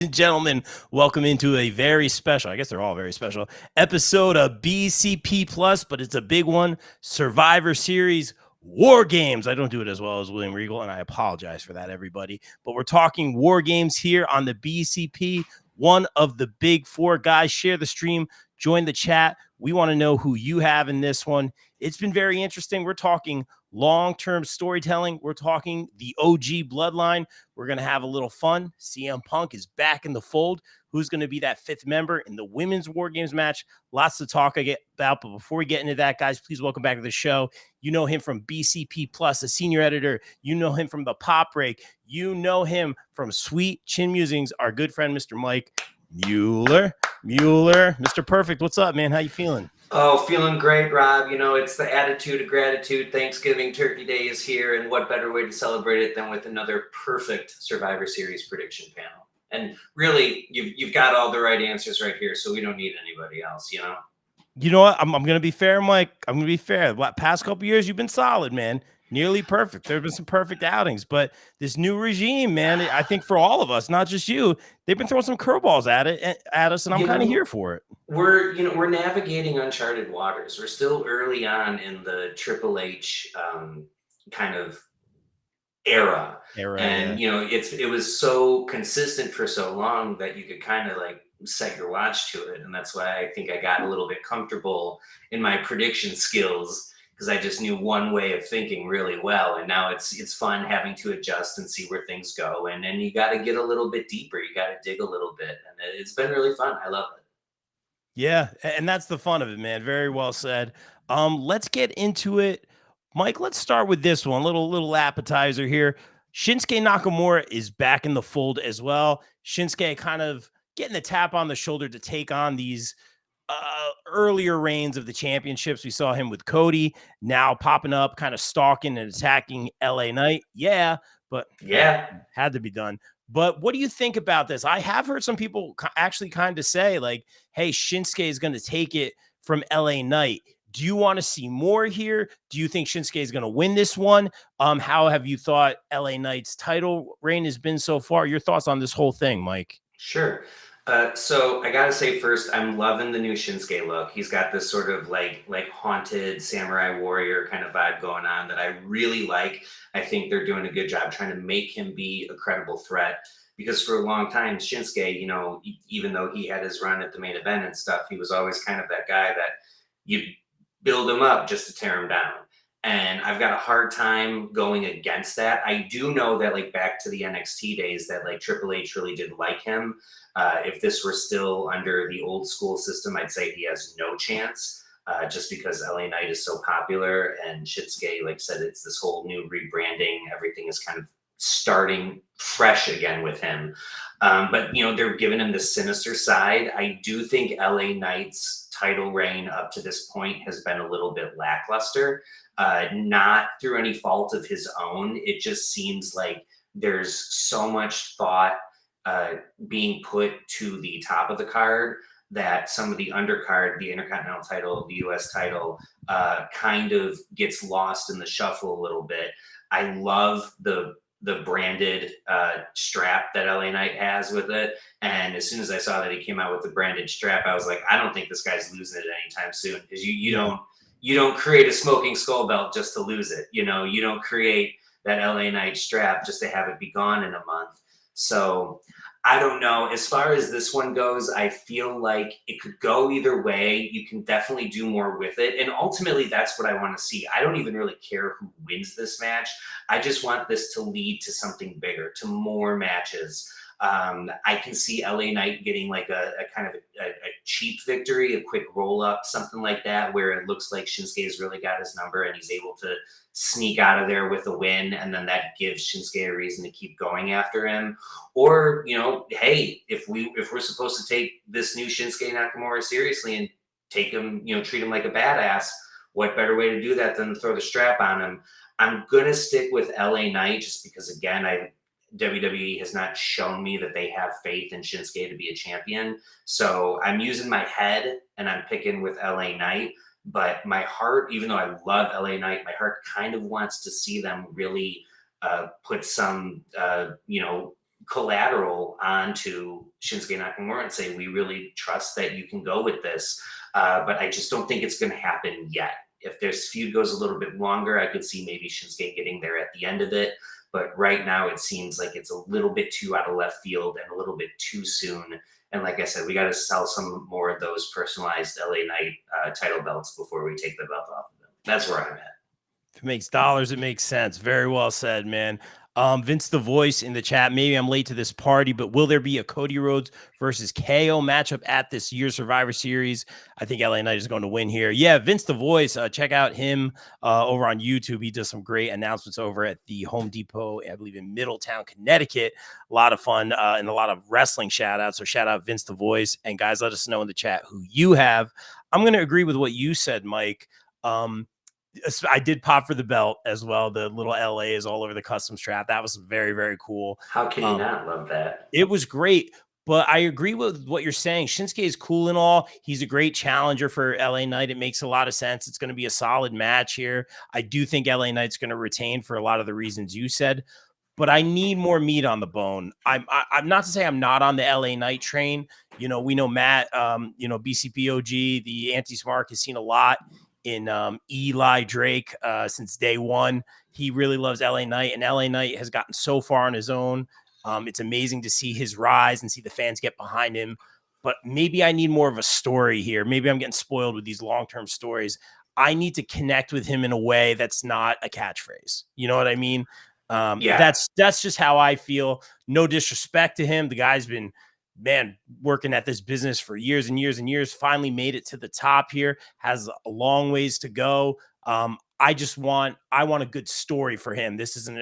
and gentlemen, welcome into a very special, I guess they're all very special, episode of BCP Plus, but it's a big one, Survivor Series War Games. I don't do it as well as William Regal, and I apologize for that, everybody. But we're talking War Games here on the BCP, one of the big four guys. Share the stream, join the chat. We want to know who you have in this one. It's been very interesting. We're talking long-term storytelling. We're talking the OG bloodline. We're going to have a little fun. CM Punk is back in the fold. Who's going to be that fifth member in the women's War Games match? Lots to talk about. But before we get into that, guys, please welcome back to the show. You know him from BCP Plus, a senior editor. You know him from the Pop Break. You know him from Sweet Chin Musings, our good friend, Mr. Mike Mueller. Mr. Perfect, what's up, man? How you feeling? Oh, feeling great, Rob. You know, it's the attitude of gratitude. Thanksgiving Turkey Day is here, and what better way to celebrate it than with another perfect Survivor Series prediction panel? And really, you've got all the right answers right here, so we don't need anybody else, you know? You know what? I'm going to be fair, Mike. I'm going to be fair. Past couple years, you've been solid, man. Nearly perfect. There have been some perfect outings, but this new regime, man, I think for all of us, not just you, they've been throwing some curveballs at us, and I'm kind of here for it. We're navigating uncharted waters. We're still early on in the Triple H kind of era. And Yeah. it was so consistent for so long that you could kind of like set your watch to it, and that's why I think I got a little bit comfortable in my prediction skills, because I just knew one way of thinking really well, and now it's fun having to adjust and see where things go, and then you got to get a little bit deeper, you got to dig a little bit, and it's been really fun. I love it. Yeah, and that's the fun of it, man. Very well said. Let's get into it. Mike, let's start with this one. Little appetizer here. Shinsuke Nakamura is back in the fold as well. Shinsuke kind of getting the tap on the shoulder to take on these earlier reigns of the championships. We saw him with Cody, now popping up, kind of stalking and attacking LA Knight. Yeah, but had to be done. But what do you think about this? I have heard some people actually kind of say, like, hey, Shinsuke is going to take it from LA Knight. Do you want to see more here? Do you think Shinsuke is going to win this one? How have you thought LA Knight's title reign has been so far? Your thoughts on this whole thing, Mike? Sure. So I gotta say first, I'm loving the new Shinsuke look. He's got this sort of like haunted samurai warrior kind of vibe going on that I really like. I think they're doing a good job trying to make him be a credible threat, because for a long time, Shinsuke, even though he had his run at the main event and stuff, he was always kind of that guy that you build him up just to tear him down. And I've got a hard time going against that. I do know that, like, back to the NXT days, that like Triple H really did like him. If this were still under the old school system, I'd say he has no chance, just because LA Knight is so popular, and Shinsuke, like I said, it's this whole new rebranding. Everything is kind of starting fresh again with him. But they're giving him the sinister side. I do think LA Knight's title reign up to this point has been a little bit lackluster. Not through any fault of his own. It just seems like there's so much thought being put to the top of the card that some of the undercard, the Intercontinental title, the US title, kind of gets lost in the shuffle a little bit. I love the branded strap that LA Knight has with it. And as soon as I saw that he came out with the branded strap, I was like, I don't think this guy's losing it anytime soon, because you don't create a smoking skull belt just to lose it. You don't create that LA Knight strap just to have it be gone in a month. So I don't know. As far as this one goes, I feel like it could go either way. You can definitely do more with it. And ultimately, that's what I want to see. I don't even really care who wins this match. I just want this to lead to something bigger, to more matches. I can see LA Knight getting like a kind of a cheap victory, a quick roll up, something like that, where it looks like Shinsuke's really got his number and he's able to sneak out of there with a win, and then that gives Shinsuke a reason to keep going after him. Or, hey, if we're supposed to take this new Shinsuke Nakamura seriously and take him, treat him like a badass, what better way to do that than to throw the strap on him? I'm gonna stick with LA Knight, just because, again, WWE has not shown me that they have faith in Shinsuke to be a champion. So I'm using my head and I'm picking with LA Knight. But my heart, even though I love LA Knight, my heart kind of wants to see them really put some, collateral onto Shinsuke Nakamura and say, we really trust that you can go with this. But I just don't think it's going to happen yet. If this feud goes a little bit longer, I could see maybe Shinsuke getting there at the end of it. But right now, it seems like it's a little bit too out of left field and a little bit too soon. And like I said, we got to sell some more of those personalized LA Knight title belts before we take the belt off of them. That's where I'm at. If it makes dollars, it makes sense. Very well said, man. Vince the Voice in the chat. Maybe I'm late to this party, but will there be a Cody Rhodes versus KO matchup at this year's Survivor Series? I think LA Knight is going to win here. Yeah, Vince the Voice. Check out him over on YouTube. He does some great announcements over at the Home Depot, I believe in Middletown, Connecticut. A lot of fun and a lot of wrestling shout outs. So shout out Vince the Voice. And guys, let us know in the chat who you have. I'm going to agree with what you said, Mike. I did pop for the belt as well. The little LA is all over the custom strap. That was very, very cool. How can you not love that? It was great. But I agree with what you're saying. Shinsuke is cool and all. He's a great challenger for LA Knight. It makes a lot of sense. It's going to be a solid match here. I do think LA Knight's going to retain for a lot of the reasons you said. But I need more meat on the bone. I'm not to say I'm not on the LA Knight train. You know, we know Matt, BCP OG, the anti-smart has seen a lot in Eli Drake since day one. He really loves LA Knight, and LA Knight has gotten so far on his own. It's amazing to see his rise and see the fans get behind him. But maybe I need more of a story here. Maybe I'm getting spoiled with these long-term stories. I need to connect with him in a way that's not a catchphrase. You know what I mean? That's just how I feel. No disrespect to him. The guy's been, man, working at this business for years and years and years, finally made it to the top here, has a long ways to go. I want a good story for him. This isn't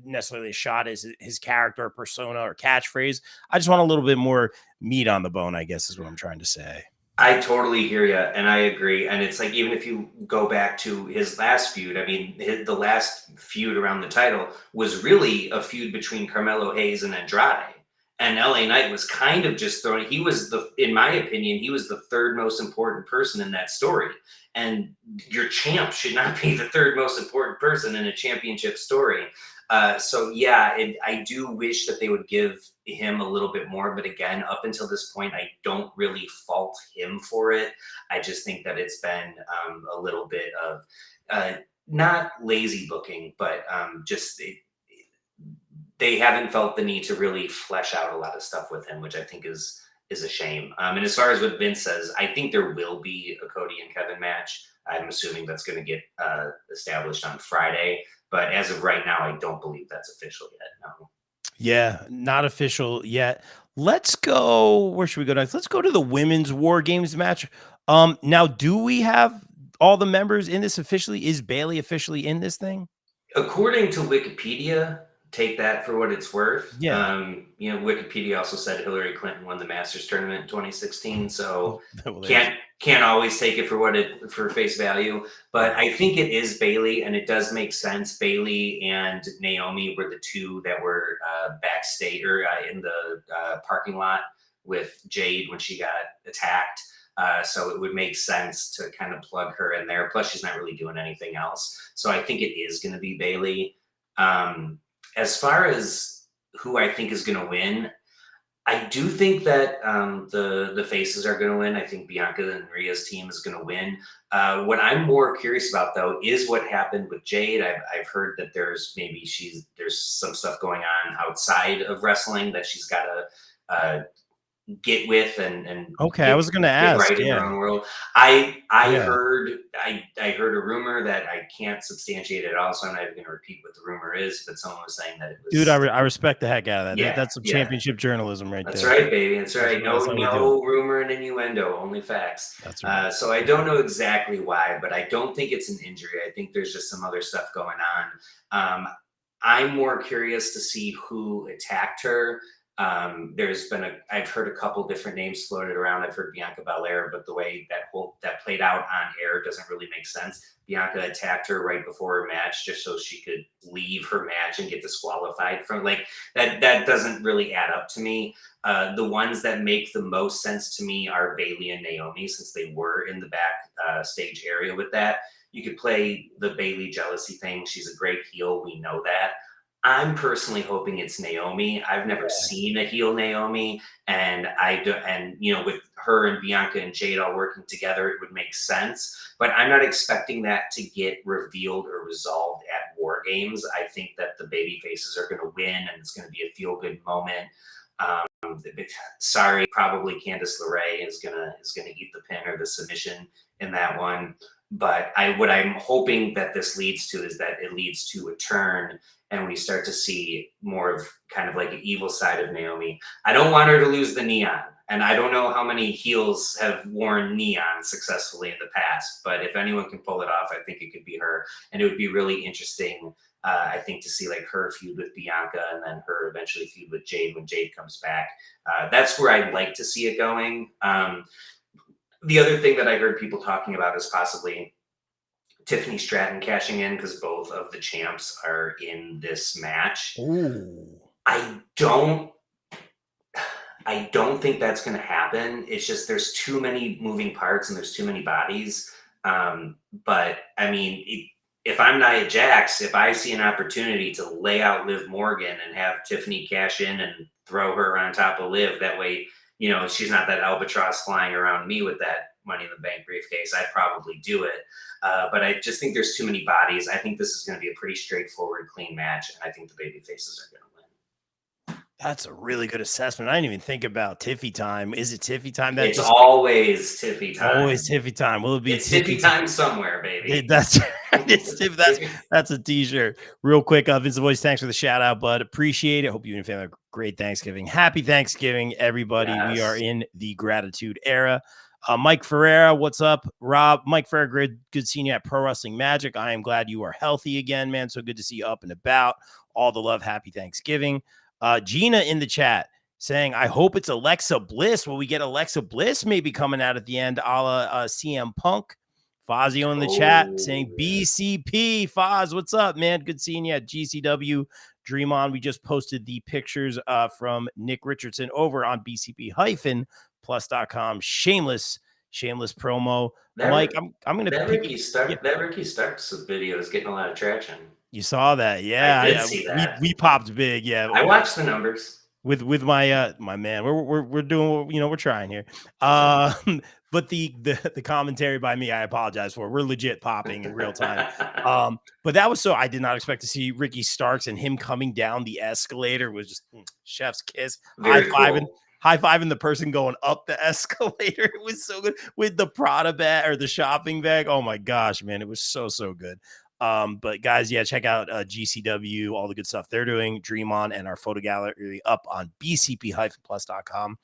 necessarily a shot as his character or persona or catchphrase. I just want a little bit more meat on the bone, I guess is what I'm trying to say. I totally hear you, and I agree. And it's like, even if you go back to his last feud, I mean, the last feud around the title was really a feud between Carmelo Hayes and Andrade. And LA Knight was kind of just throwing, in my opinion, he was the third most important person in that story. And your champ should not be the third most important person in a championship story. I do wish that they would give him a little bit more. But again, up until this point, I don't really fault him for it. I just think that it's been a little bit of not lazy booking, but they haven't felt the need to really flesh out a lot of stuff with him, which I think is a shame. And as far as what Vince says, I think there will be a Cody and Kevin match. I'm assuming that's going to get established on Friday. But as of right now, I don't believe that's official yet. No. Yeah, not official yet. Let's go. Where should we go next? Let's go to the women's War Games match. Now, do we have all the members in this officially? Is Bayley officially in this thing? According to Wikipedia, take that for what it's worth. Yeah. Wikipedia also said Hillary Clinton won the Masters tournament in 2016, so Well, can't always take it for face value. But I think it is Bayley, and it does make sense. Bayley and Naomi were the two that were backstage or in the parking lot with Jade when she got attacked. So it would make sense to kind of plug her in there. Plus, she's not really doing anything else. So I think it is going to be Bayley. As far as who I think is going to win, I do think that the faces are going to win. I think Bianca and Rhea's team is going to win. What I'm more curious about, though, is what happened with Jade. I've heard that there's some stuff going on outside of wrestling that she's got to get with and okay, I was going to ask. Right in her own world. I heard a rumor that I can't substantiate at all, so I'm not even going to repeat what the rumor is. But someone was saying that it was. Dude, I respect the heck out of that. Yeah, that's some championship journalism right That's there. That's right, baby. That's right. No rumor and innuendo, only facts. That's right. So I don't know exactly why, but I don't think it's an injury. I think there's just some other stuff going on. I'm more curious to see who attacked her. I've heard a couple different names floated around. I've heard Bianca Belair, but the way that played out on air doesn't really make sense. Bianca attacked her right before her match just so she could leave her match and get disqualified from that doesn't really add up to me. The ones that make the most sense to me are Bayley and Naomi, since they were in the back stage area with that. You could play the Bayley jealousy thing. She's a great heel. We know that. I'm personally hoping it's Naomi. I've never seen a heel Naomi, and I do, and with her and Bianca and Jade all working together, it would make sense. But I'm not expecting that to get revealed or resolved at War Games. I think that the baby faces are going to win, and it's going to be a feel good moment. Sorry, probably Candice LeRae is gonna eat the pin or the submission in that one. But what I'm hoping that this leads to is that it leads to a turn and we start to see more of kind of like an evil side of Naomi. I don't want her to lose the neon. And I don't know how many heels have worn neon successfully in the past, but if anyone can pull it off, I think it could be her. And it would be really interesting, I think, to see like her feud with Bianca and then her eventually feud with Jade when Jade comes back. That's where I'd like to see it going. The other thing that I heard people talking about is possibly Tiffany Stratton cashing in because both of the champs are in this match. Ooh. I don't think that's going to happen. It's just there's too many moving parts and there's too many bodies. But I mean, if I'm Nia Jax, if I see an opportunity to lay out Liv Morgan and have Tiffany cash in and throw her on top of Liv, that way, she's not that albatross flying around me with that Money in the Bank briefcase, I'd probably do it. But I just think there's too many bodies. I think this is going to be a pretty straightforward, clean match, and I think the baby faces are going to win. That's a really good assessment. I didn't even think about Tiffy time. Is it Tiffy time? It's always Tiffy time. Always Tiffy time. Will it be Tiffy time somewhere, baby? That's it's Tiffy. That's a t-shirt. Real quick, Vince the Voice, thanks for the shout out, bud. Appreciate it. Hope you and your family have a great Thanksgiving. Happy Thanksgiving, everybody. Yes. We are in the gratitude era. Mike Ferreira, what's up? Rob, Mike Ferreira, good seeing you at Pro Wrestling Magic. I am glad you are healthy again, man. So good to see you up and about. All the love. Happy Thanksgiving. Gina in the chat saying, I hope it's Alexa Bliss. Will we get Alexa Bliss maybe coming out at the end, a la CM Punk? Fazio in the chat saying, BCP. Foz, what's up, man? Good seeing you at GCW. Dream On. We just posted the pictures from Nick Richardson over on BCP-plus.com. Shameless promo. Mike, I'm going to pick Ricky Starks video is getting a lot of traction. You saw that, yeah. I did see that. We popped big, yeah. I watched the numbers with my my man. We're doing, we're trying here. But the commentary by me, I apologize for. We're legit popping in real time. But that was I did not expect to see Ricky Starks, and him coming down the escalator was just chef's kiss. High-fiving the person going up the escalator. It was so good with the Prada bag or the shopping bag. Oh my gosh, man. It was so good. But guys, yeah, check out GCW, all the good stuff they're doing, Dream On, and our photo gallery up on bcp-plus.com.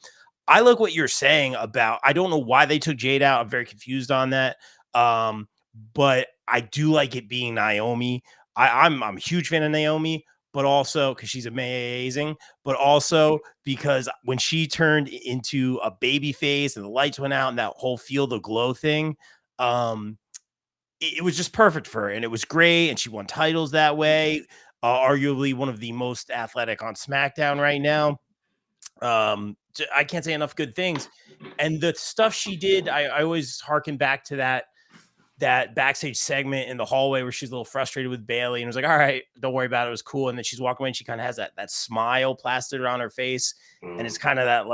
I like what you're saying about, I don't know why they took Jade out. I'm very confused on that. But I do like it being Naomi. I'm a huge fan of Naomi, but also because she's amazing, but also because when she turned into a baby face and the lights went out and that whole Feel the Glow thing, it was just perfect for her, and it was great, and she won titles that way. Arguably one of the most athletic on SmackDown right now. I can't say enough good things. And the stuff she did, I always harken back to that backstage segment in the hallway where she's a little frustrated with Bailey and was like, all right, don't worry about it. It was cool. And then she's walking away and she kind of has that smile plastered on her face. And it's kind of that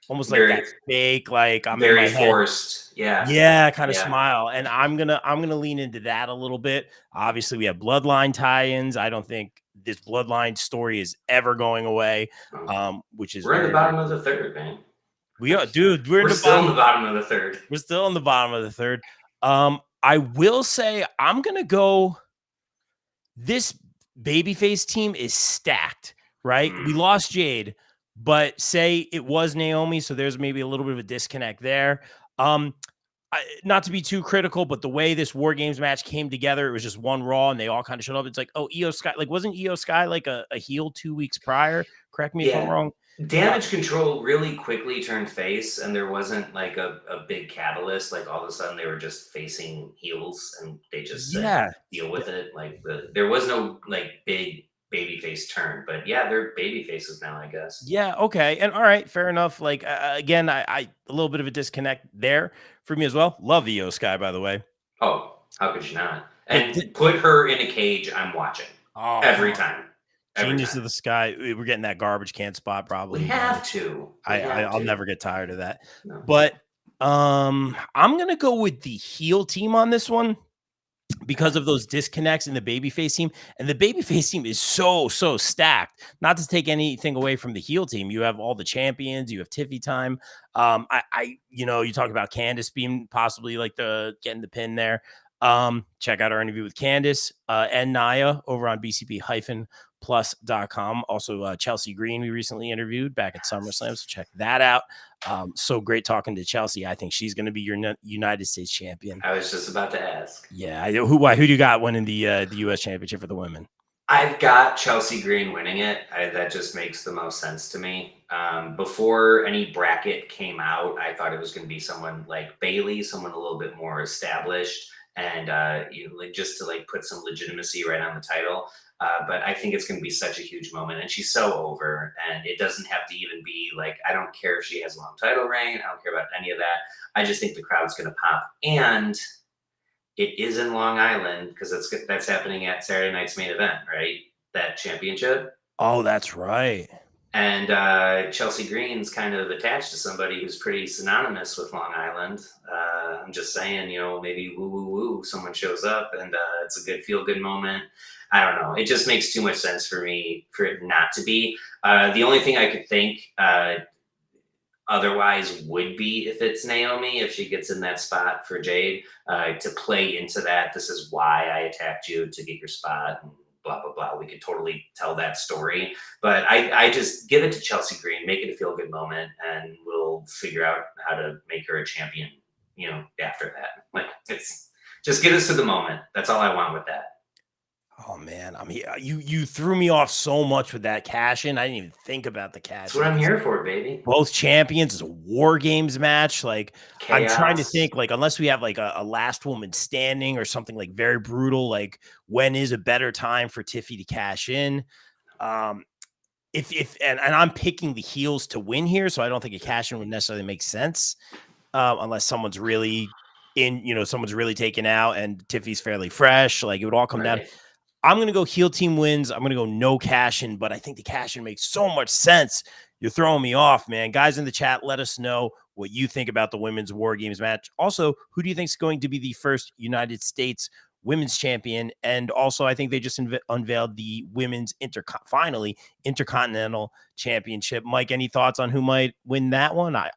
almost like that fake, like I'm very forced. Yeah. Kind of smile. And I'm going to lean into that a little bit. Obviously we have bloodline tie-ins. I don't think this bloodline story is ever going away. Which is we're in the bottom of the third, man. We are, dude. We're still in the bottom of the third. We're still in the bottom of the third. I will say I'm going to go. This babyface team is stacked, right? We lost Jade, but say it was Naomi. So there's maybe a little bit of a disconnect there. Not to be too critical, but the way this War Games match came together, it was just one Raw and they all kind of showed up. It's like, oh, Io Sky, wasn't Io Sky like a heel 2 weeks prior? Correct me if I'm wrong. Damage Control really quickly turned face, and there wasn't like a big catalyst. Like all of a sudden they were just facing heels and they just deal with it. Like there was no like big babyface turn, but yeah, they're baby faces now, I guess. Yeah. Okay. And all right, fair enough. Like again, I a little bit of a disconnect there for me as well. Love Io Sky, by the way. Oh, how could you not? And put her in a cage, I'm watching every time. every Genius time. of the sky. We're getting that garbage can spot We probably again. have to. We I have I'll to. never get tired of that. No. But, I'm gonna go with the heel team on this one because Okay. of those disconnects in the babyface team, and the babyface team is so stacked. Not to take anything away from the heel team, you have all the champions, you have Tiffy time. You talk about Candace being possibly like the getting the pin there. Check out our interview with Candace and Naya over on bcp-plus.com. Also, Chelsea Green, we recently interviewed back at SummerSlam, so check that out. So great talking to Chelsea. I think she's going to be your United States champion. I was just about to ask. Yeah, who do you got winning the U.S. championship for the women? I've got Chelsea Green winning it. That just makes the most sense to me. Before any bracket came out, I thought it was going to be someone like Bailey, someone a little bit more established, and just to like put some legitimacy right on the title. But I think it's going to be such a huge moment, and she's so over, and it doesn't have to even be like I don't care if she has a long title reign. I don't care about any of that. I just think the crowd's going to pop, and it is in Long Island because that's happening at Saturday night's main event, right? That championship. Oh, that's right. And Chelsea Green's kind of attached to somebody who's pretty synonymous with Long Island. I'm just saying, maybe woo woo woo, someone shows up and it's a good feel good moment. I don't know. It just makes too much sense for me for it not to be. The only thing I could think otherwise would be if it's Naomi, if she gets in that spot for Jade, to play into that. This is why I attacked you to get your spot and blah, blah, blah. We could totally tell that story. But I just give it to Chelsea Green, make it a feel good moment, and we'll figure out how to make her a champion, after that. Like, it's just get us to the moment. That's all I want with that. Oh man, you threw me off so much with that cash in. I didn't even think about the That's cash what in. I'm here for, baby. Both champions is a war games match. Like I'm trying to Chaos. think, like unless we have like a last woman standing or something like very brutal, like when is a better time for Tiffy to cash in? Um, and I'm picking the heels to win here, so I don't think a cash in would necessarily make sense unless someone's really someone's really taken out and Tiffy's fairly fresh. Like it would all come down. Right. I'm going to go heel team wins. I'm going to go no cash in, but I think the cash in makes so much sense. You're throwing me off, man. Guys in the chat, let us know what you think about the women's War Games match. Also, who do you think is going to be the first United States women's champion? And also, I think they just unveiled the women's finally intercontinental championship. Mike, any thoughts on who might win that one? I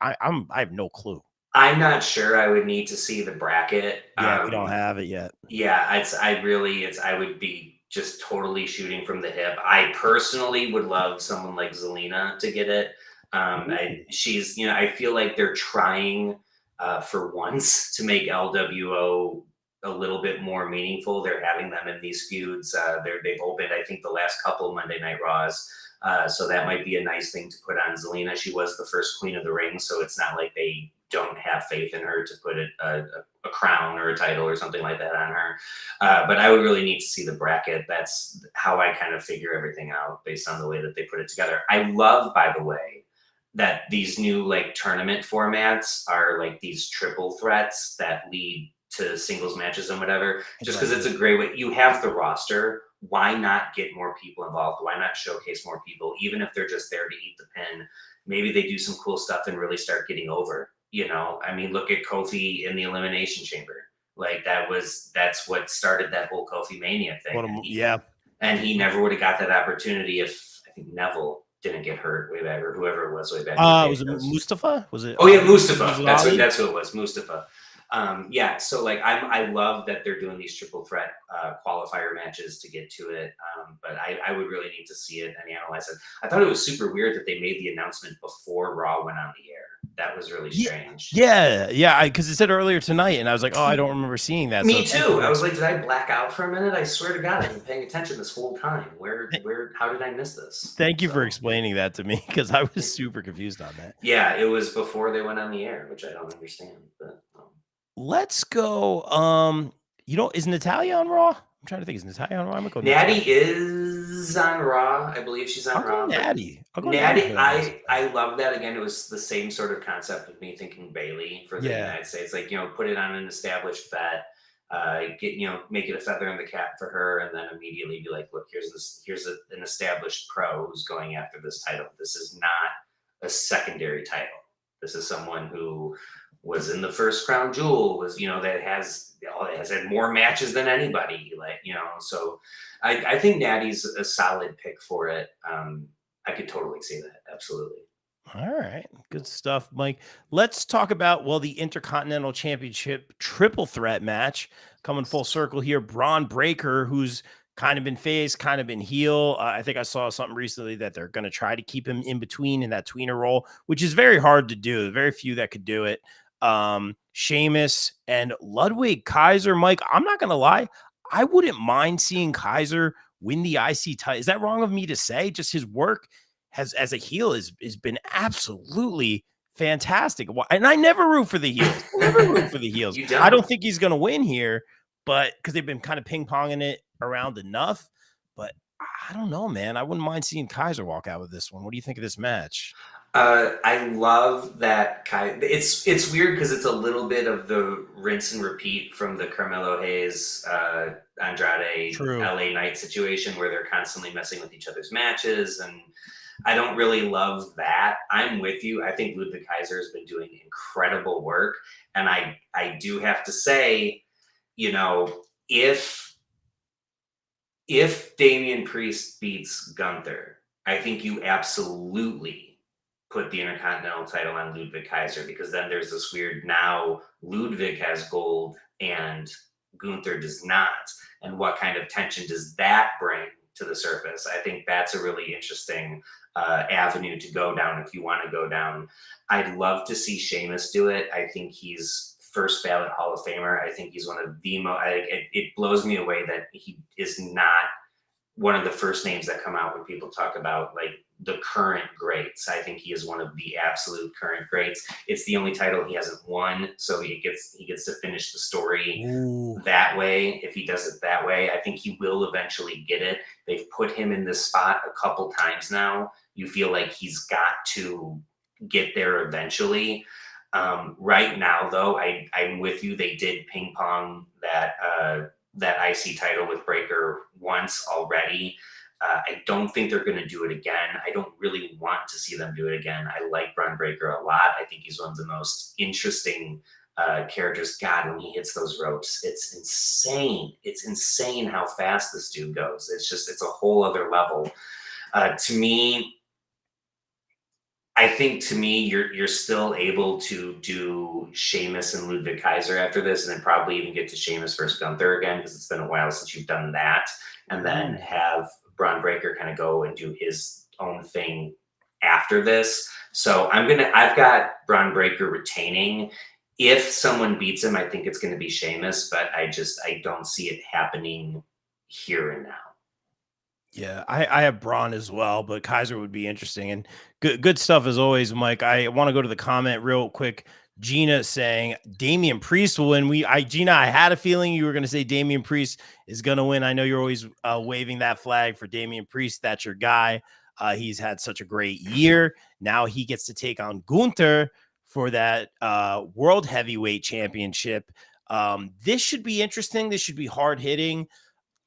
have no clue. I'm not sure. I would need to see the bracket. Yeah, we don't have it yet. Yeah, I would be just totally shooting from the hip. I personally would love someone like Zelina to get it. I feel like they're trying for once to make LWO a little bit more meaningful. They're having them in these feuds. They've opened, I think, the last couple Monday Night Raws. So that might be a nice thing to put on Zelina. She was the first Queen of the Ring, so it's not like they don't have faith in her to put a crown or a title or something like that on her. But I would really need to see the bracket. That's how I kind of figure everything out based on the way that they put it together. I love, by the way, that these new like tournament formats are like these triple threats that lead to singles matches and whatever, just because it's a great way. You have the roster. Why not get more people involved? Why not showcase more people, even if they're just there to eat the pin? Maybe they do some cool stuff and really start getting over. I mean, look at Kofi in the Elimination Chamber. Like that's what started that whole Kofi Mania thing. And he never would have got that opportunity if I think Neville didn't get hurt way back, or whoever it was way back. Was it Mustafa? Was it? Oh yeah, Mustafa. That's who it was. Mustafa. So like I love that they're doing these triple threat qualifier matches to get to it, but I would really need to see it and analyze it. I thought it was super weird that they made the announcement before Raw went on the air. That was really strange. Yeah, because it said earlier tonight, and I was like, oh, I don't remember seeing that. Me too. I was like, did I black out for a minute? I swear to God, I've been paying attention this whole time. How did I miss this? Thank you for explaining that to me, because I was super confused on that. Yeah, it was before they went on the air, which I don't understand, but. Let's go. Is Natalia on Raw? I'm trying to think. Is Natalia on Raw? I'm gonna go Natty is on Raw. I believe she's on Raw. Natty. Natty, I love that. Again, it was the same sort of concept of me thinking Bailey for the United States. Like, put it on an established vet. make it a feather in the cap for her, and then immediately be like, look, an established pro who's going after this title. This is not a secondary title. This is someone who was in the first crown jewel, was, that has had more matches than anybody, so I think Natty's a solid pick for it. I could totally see that, absolutely. All right. Good stuff, Mike. Let's talk about, well, the Intercontinental Championship triple threat match coming full circle here. Braun Breaker, who's kind of been face, kind of been heel. I think I saw something recently that they're going to try to keep him in between in that tweener role, which is very hard to do. Very few that could do it. Sheamus and Ludwig Kaiser. Mike, I'm not going to lie. I wouldn't mind seeing Kaiser win the IC title. Is that wrong of me to say? Just his work has as a heel has been absolutely fantastic. And I never root for the heels. Never root for the heels. You I don't. don't think he's going to win here, but because they've been kind of ping-ponging it around enough. But I don't know, man. I wouldn't mind seeing Kaiser walk out with this one. What do you think of this match? I love that it's weird because it's a little bit of the rinse and repeat from the Carmelo Hayes Andrade True. LA Knight situation where they're constantly messing with each other's matches, and I don't really love that. I'm with you. I think Ludwig Kaiser has been doing incredible work, and I do have to say, if Damian Priest beats Gunther, I think you absolutely put the Intercontinental title on Ludwig Kaiser, because then there's this weird, now Ludwig has gold and Gunther does not. And what kind of tension does that bring to the surface? I think that's a really interesting avenue to go down if you want to go down. I'd love to see Sheamus do it. I think he's first ballot Hall of Famer. I think he's one of the most. It blows me away that he is not one of the first names that come out when people talk about like the current greats. I think he is one of the absolute current greats. It's the only title he hasn't won, so he gets to finish the story that way. If he does it that way, I think he will eventually get it. They've put him in this spot a couple times now. You feel like he's got to get there eventually. Right now, though, I'm with you. They did ping pong that IC title with Breaker once already. I don't think they're going to do it again. I don't really want to see them do it again. I like Braun Breaker a lot. I think he's one of the most interesting characters. God, when he hits those ropes, it's insane. It's insane how fast this dude goes. It's a whole other level. I think to me, you're still able to do Sheamus and Ludwig Kaiser after this, and then probably even get to Sheamus versus Gunther again, because it's been a while since you've done that, and then have Braun Breaker kind of go and do his own thing after this. So I've got Braun Breaker retaining. If someone beats him, I think it's going to be Sheamus, but I don't see it happening here and now. Yeah, I have Braun as well, but Kaiser would be interesting, and good stuff as always, Mike. I want to go to the comment real quick. Gina saying Damian Priest will win. Gina, I had a feeling you were going to say Damian Priest is going to win. I know you're always waving that flag for Damian Priest. That's your guy. He's had such a great year. Now he gets to take on Gunther for that World Heavyweight Championship. This should be interesting. This should be hard hitting.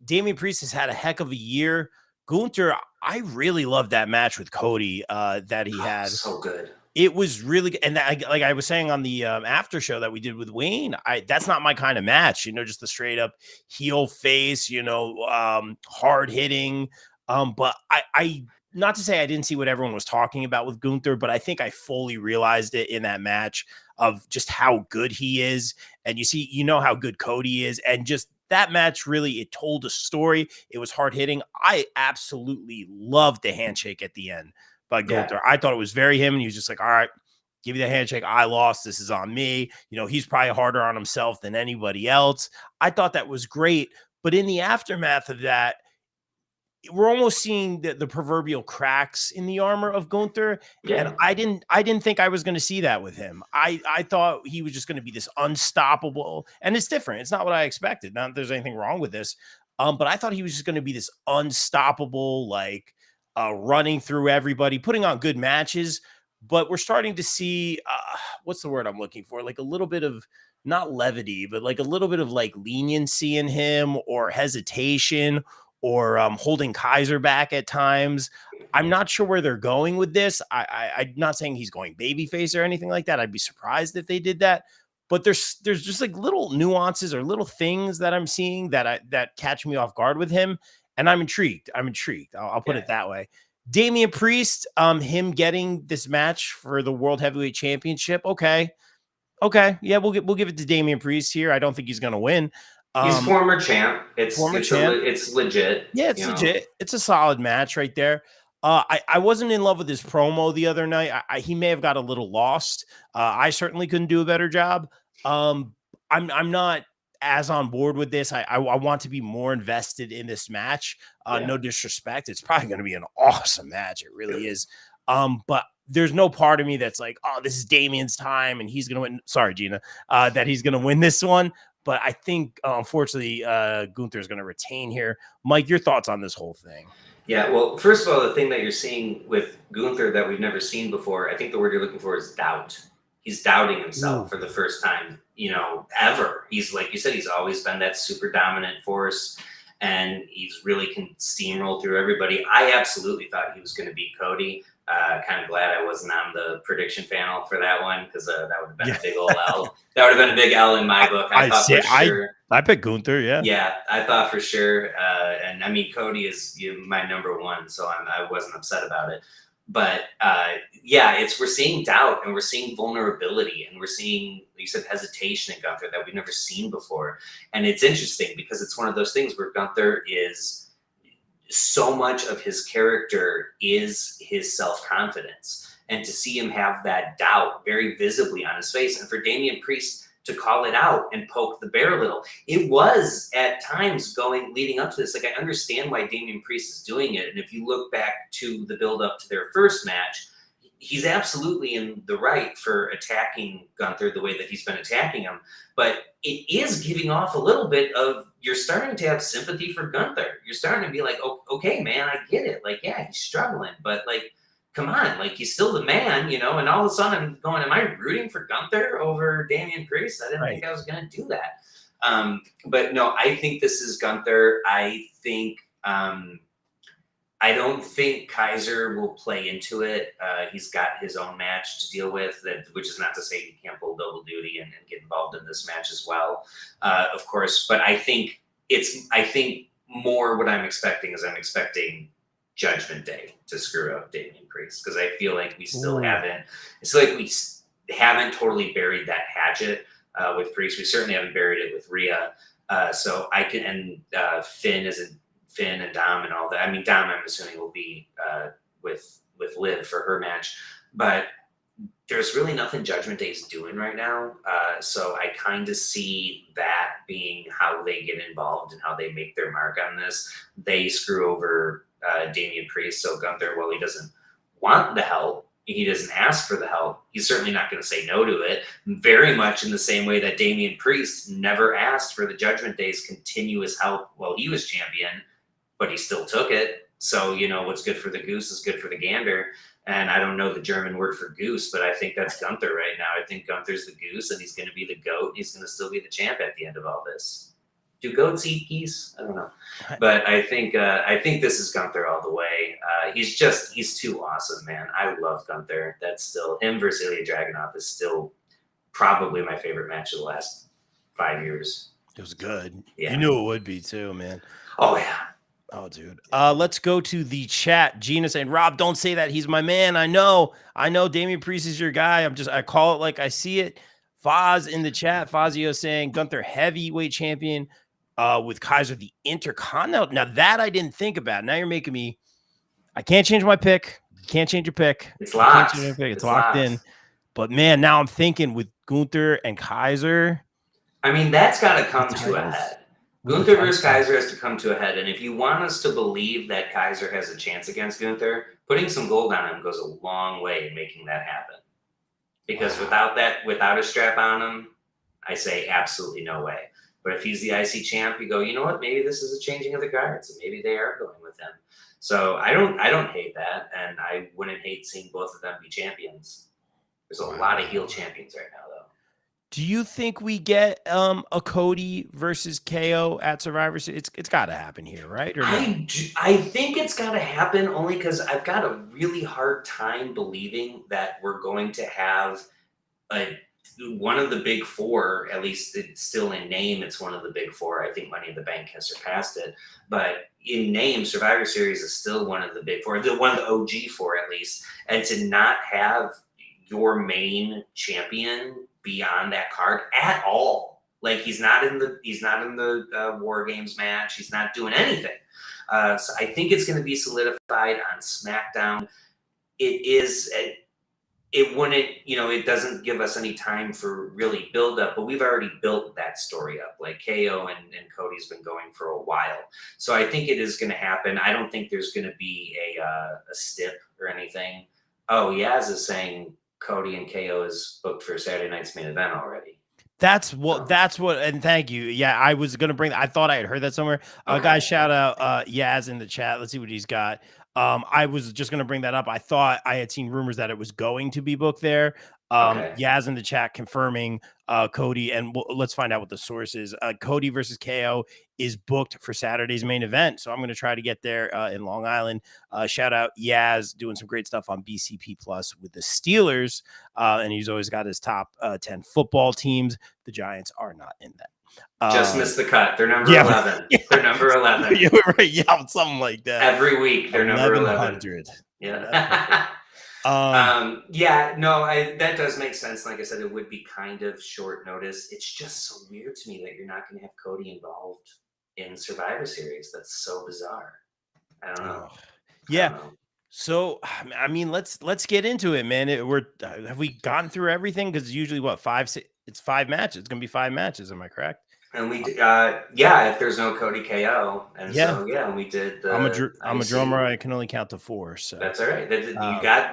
Damian Priest has had a heck of a year. Gunther, I really loved that match with Cody that he had. So good. It was really good. And like I was saying on the after show that we did with Wayne, that's not my kind of match, just the straight up heel face, hard hitting. But I not to say I didn't see what everyone was talking about with Gunther, but I think I fully realized it in that match of just how good he is. And how good Cody is. And just that match really, it told a story. It was hard hitting. I absolutely loved the handshake at the end by Gunther. Yeah. I thought it was very him. And he was just like, all right, give me the handshake. I lost. This is on me. He's probably harder on himself than anybody else. I thought that was great. But in the aftermath of that, we're almost seeing the proverbial cracks in the armor of Gunther. Yeah. And I didn't think I was going to see that with him. I thought he was just going to be this unstoppable, and it's different. It's not what I expected. Not that there's anything wrong with this. But I thought he was just going to be this unstoppable, like running through everybody, putting on good matches. But we're starting to see what's the word I'm looking for? Like a little bit of not levity, but like a little bit of like leniency in him or hesitation or holding Kaiser back at times. I'm not sure where they're going with this. I'm not saying he's going babyface or anything like that. I'd be surprised if they did that. But there's just like little nuances or little things that I'm seeing that catch me off guard with him, and I'm intrigued. I'm intrigued. I'll put Yeah. it that way. Damian Priest, him getting this match for the World Heavyweight Championship. Okay, okay, yeah, we'll give it to Damian Priest here. I don't think he's gonna win. He's Um, former champ. It's Former it's a champ. it's legit. Yeah, You it's know. legit. It's a solid match right there. I wasn't in love with his promo the other night. He may have got a little lost. I certainly couldn't do a better job. Um, I'm not as on board with this. I want to be more invested in this match. Yeah. No disrespect. It's probably going to be an awesome match. It really Yep. is. But there's no part of me that's like, oh, this is Damien's time and he's going to win. Sorry, Gina, that he's going to win this one. But I think, unfortunately, Gunther is going to retain here. Mike, your thoughts on this whole thing? Yeah, well, first of all, the thing that you're seeing with Gunther that we've never seen before, I think the word you're looking for is doubt. He's doubting himself Ooh. for the first time, ever. He's like you said, he's always been that super dominant force, and he's really can steamroll through everybody. I absolutely thought he was going to beat Cody. Kind of glad I wasn't on the prediction panel for that one because that would have been Yeah. a big old L. That would have been a big L in my book. I thought for sure. I picked Gunther. Yeah. Yeah, I thought for sure, and I mean Cody is my number one, so I wasn't upset about it. But yeah, we're seeing doubt and we're seeing vulnerability and we're seeing, like you said, hesitation in Gunther that we've never seen before. And it's interesting because it's one of those things where Gunther is so much of his character is his self-confidence, and to see him have that doubt very visibly on his face, and for Damian Priest to call it out and poke the bear a little. It was at times leading up to this. Like, I understand why Damian Priest is doing it. And if you look back to the build up to their first match, he's absolutely in the right for attacking Gunther the way that he's been attacking him. But it is giving off a little bit of, you're starting to have sympathy for Gunther. You're starting to be like, oh, okay, man, I get it. Like, yeah, he's struggling, but like, come on, like he's still the man, and all of a sudden I'm going, am I rooting for Gunther over Damian Priest? I didn't think I was going to do that. But no, I think this is Gunther. I think, I don't think Kaiser will play into it. He's got his own match to deal with, which is not to say he can't pull double duty and get involved in this match as well, of course. But I think more what I'm expecting is I'm expecting Judgment Day to screw up Damian Priest, because I feel like we still haven't. It's like we haven't totally buried that hatchet with Priest. We certainly haven't buried it with Rhea. So I can, and Finn and Dom and all that. I mean, Dom, I'm assuming will be with Liv for her match, but there's really nothing Judgment Day's doing right now. So I kind of see that being how they get involved and how they make their mark on this. They screw over Damian Priest, so Gunther, well, he doesn't want the help. He doesn't ask for the help. He's certainly not going to say no to it. Very much in the same way that Damian Priest never asked for the Judgment Day's continuous help while he was champion, but he still took it. So, what's good for the goose is good for the gander. And I don't know the German word for goose, but I think that's Gunther right now. I think Gunther's the goose, and he's going to be the goat. He's going to still be the champ at the end of all this. Do goats eat geese? I don't know, but I think this is Gunther all the way. He's too awesome, man. I love Gunther. That's still him versus Ilya Dragunov is still probably my favorite match of the last 5 years. It was good. Yeah. You knew it would be too, man. Oh yeah. Oh, dude. Let's go to the chat. Gina saying, Rob, don't say that. He's my man. I know. Damian Priest is your guy. I call it like I see it. Foz in the chat. Fazio saying Gunther heavyweight champion with Kaiser the Intercontinental. Now that I didn't think about. Now you're making me. I can't change my pick. You can't change your pick. It's locked. It's locked in. But man, now I'm thinking with Gunther and Kaiser. I mean, that's got to come to a head. Gunther versus Kaiser has to come to a head. And if you want us to believe that Kaiser has a chance against Gunther, putting some gold on him goes a long way in making that happen. Because without a strap on him, I say absolutely no way. But if he's the IC champ, you go, you know what? Maybe this is a changing of the guards, and maybe they are going with him. So I don't hate that, and I wouldn't hate seeing both of them be champions. There's a lot of heel Wow. champions right now, though. Do you think we get a Cody versus KO at Survivor Series? It's got to happen here, right? Or no? I think it's got to happen only because I've got a really hard time believing that we're going to have a one of the big four. At least it's still in name. It's one of the big four. I think Money in the Bank has surpassed it, but in name, Survivor Series is still one of the big four. The one of the OG four, at least, and to not have your main champion be on that card at all. Like he's not in the War Games match. He's not doing anything. So I think it's going to be solidified on SmackDown. It is. It wouldn't. It doesn't give us any time for really build up. But we've already built that story up. Like KO and Cody's been going for a while. So I think it is going to happen. I don't think there's going to be a stip or anything. Oh, Yaz is saying Cody and KO is booked for Saturday night's main event already. That's what, and thank you. Yeah, I was gonna bring I thought I had heard that somewhere. Okay. Guys, shout out Yaz in the chat. Let's see what he's got. I was just gonna bring that up. I thought I had seen rumors that it was going to be booked there. Okay. Yaz in the chat confirming Cody, and let's find out what the source is. Cody versus KO is booked for Saturday's main event. So I'm gonna try to get there in Long Island. Shout out Yaz doing some great stuff on BCP Plus with the Steelers. And he's always got his top 10 football teams. The Giants are not in that. Just missed the cut. They're number yeah, 11. yeah. They're number 11. Yeah, right. Yeah, something like that. Every week, they're number 11. 1100. Yeah. That does make sense. Like I said, it would be kind of short notice. It's just so weird to me that you're not going to have Cody involved in Survivor Series. That's so bizarre. I don't know. Yeah. I don't know. So, I mean, let's get into it, man. Have we gotten through everything? Because usually, what, 5? It's 5 matches. It's gonna be 5 matches. Am I correct? And we, if there's no Cody KO, and we did. I'm a drummer. I can only count to 4. So that's all right.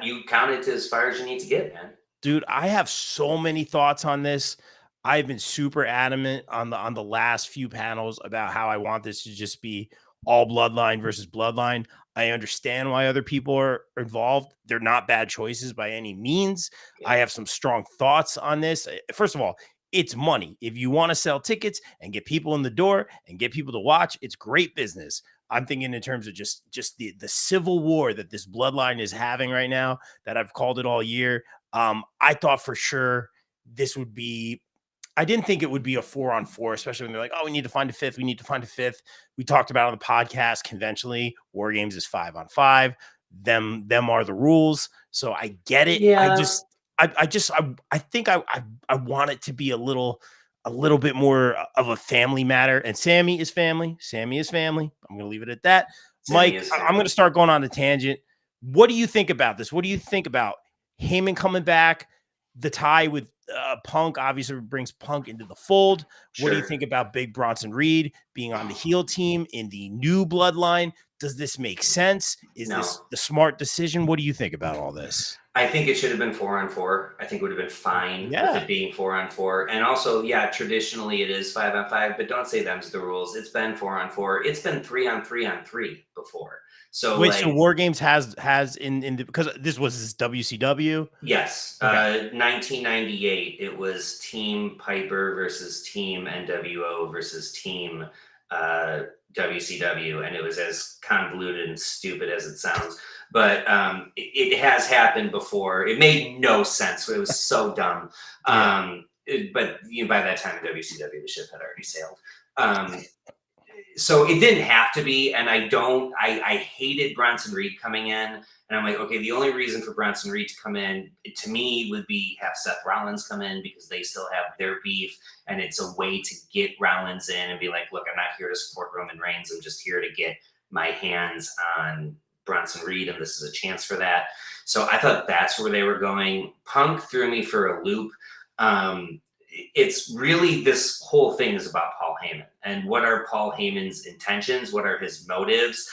You counted as far as you need to get, man. Dude, I have so many thoughts on this. I've been super adamant on the last few panels about how I want this to just be all bloodline versus bloodline. I understand why other people are involved. They're not bad choices by any means. Yeah. I have some strong thoughts on this. First of all, it's money. If you want to sell tickets and get people in the door and get people to watch, it's great business. I'm thinking in terms of just the civil war that this bloodline is having right now, that I've called it all year. I thought for sure this would be, I didn't think it would be a 4-on-4, especially when they're like, oh, we need to find a fifth. We need to find a fifth. We talked about on the podcast, conventionally, War Games is 5-on-5. Them are the rules. So I get it. Yeah. I think I want it to be a little bit more of a family matter. And Sammy is family. I'm going to leave it at that. Mike, I'm going to start going on a tangent. What do you think about this? What do you think about Heyman coming back? The tie with Punk obviously brings Punk into the fold. Sure. What do you think about Big Bronson Reed being on the heel team in the new bloodline? Does this make sense? Is this the smart decision? What do you think about all this? I think it should have been 4-on-4. I think it would have been fine with it being 4-on-4. And also, traditionally it is 5-on-5, but don't say them's the rules. It's been 4-on-4. It's been 3-on-3-on-3 before. So wait, so War Games has in because this was WCW? Yes. Okay. 1998, it was Team Piper versus Team NWO versus Team WCW, and it was as convoluted and stupid as it sounds. But it has happened before. It made no sense. It was so dumb. But by that time in WCW, the ship had already sailed. So it didn't have to be, and I hated Bronson Reed coming in, and I'm like, okay, the only reason for Bronson Reed to come in, to me, would be have Seth Rollins come in, because they still have their beef, and it's a way to get Rollins in and be like, look, I'm not here to support Roman Reigns, I'm just here to get my hands on Bronson Reed, and this is a chance for that. So I thought that's where they were going. Punk threw me for a loop. It's really, this whole thing is about Paul Heyman, and what are Paul Heyman's intentions? What are his motives?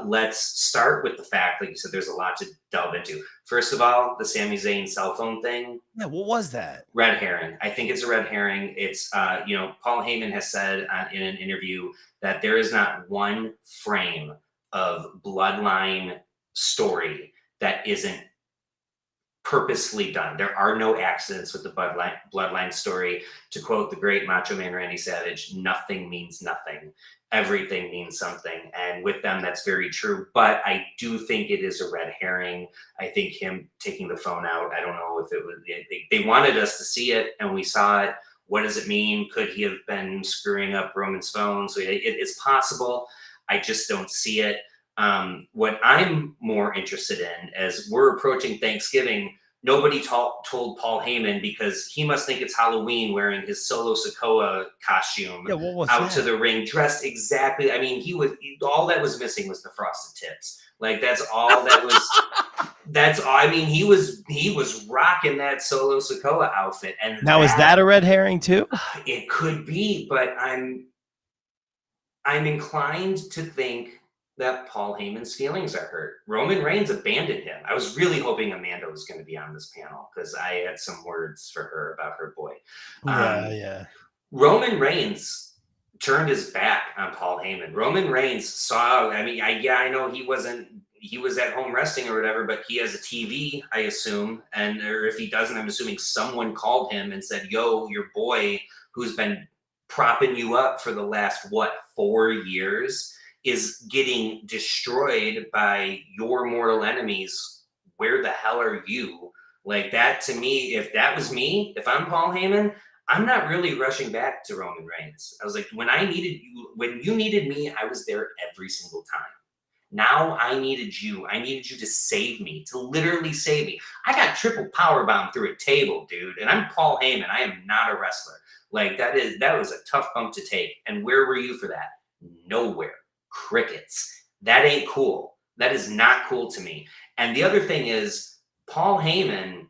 Let's start with the fact, like you said, there's a lot to delve into. First of all, the Sami Zayn cell phone thing. Yeah, what was that? Red herring. I think it's a red herring. It's, Paul Heyman has said in an interview that there is not one frame of bloodline story that isn't purposely done. There are no accidents with the bloodline story. To quote the great Macho Man Randy Savage, nothing means nothing. Everything means something. And with them, that's very true. But I do think it is a red herring. I think him taking the phone out, I don't know if it was, they wanted us to see it and we saw it. What does it mean? Could he have been screwing up Roman's phone? So it's possible. I just don't see it. What I'm more interested in, as we're approaching Thanksgiving, nobody told Paul Heyman because he must think it's Halloween wearing his Solo Sokoa costume Yeah, what was out that? to the ring, dressed exactly. I mean, all that was missing was the frosted tips. Like that's all that was. That's all. I mean, he was rocking that Solo Sokoa outfit, and Now, is that a red herring too? it could be, but I'm inclined to think that Paul Heyman's feelings are hurt. Roman Reigns abandoned him. I was really hoping Amanda was going to be on this panel because I had some words for her about her boy. Yeah. Roman Reigns turned his back on Paul Heyman. Roman Reigns saw, I mean, I know he was at home resting or whatever, but he has a TV, I assume. And or if he doesn't, I'm assuming someone called him and said, yo, your boy who's been propping you up for the last, 4 years is getting destroyed by your mortal enemies. Where the hell are you? Like that to me, if that was me, if I'm Paul Heyman, I'm not really rushing back to Roman Reigns. I was like, when you needed me, I was there every single time. Now I needed you. I needed you to save me, to literally save me. I got triple powerbomb through a table, dude, and I'm Paul Heyman. I am not a wrestler. Like that was a tough bump to take. And where were you for that? Nowhere. Crickets. That ain't cool. That is not cool to me. And the other thing is, Paul Heyman,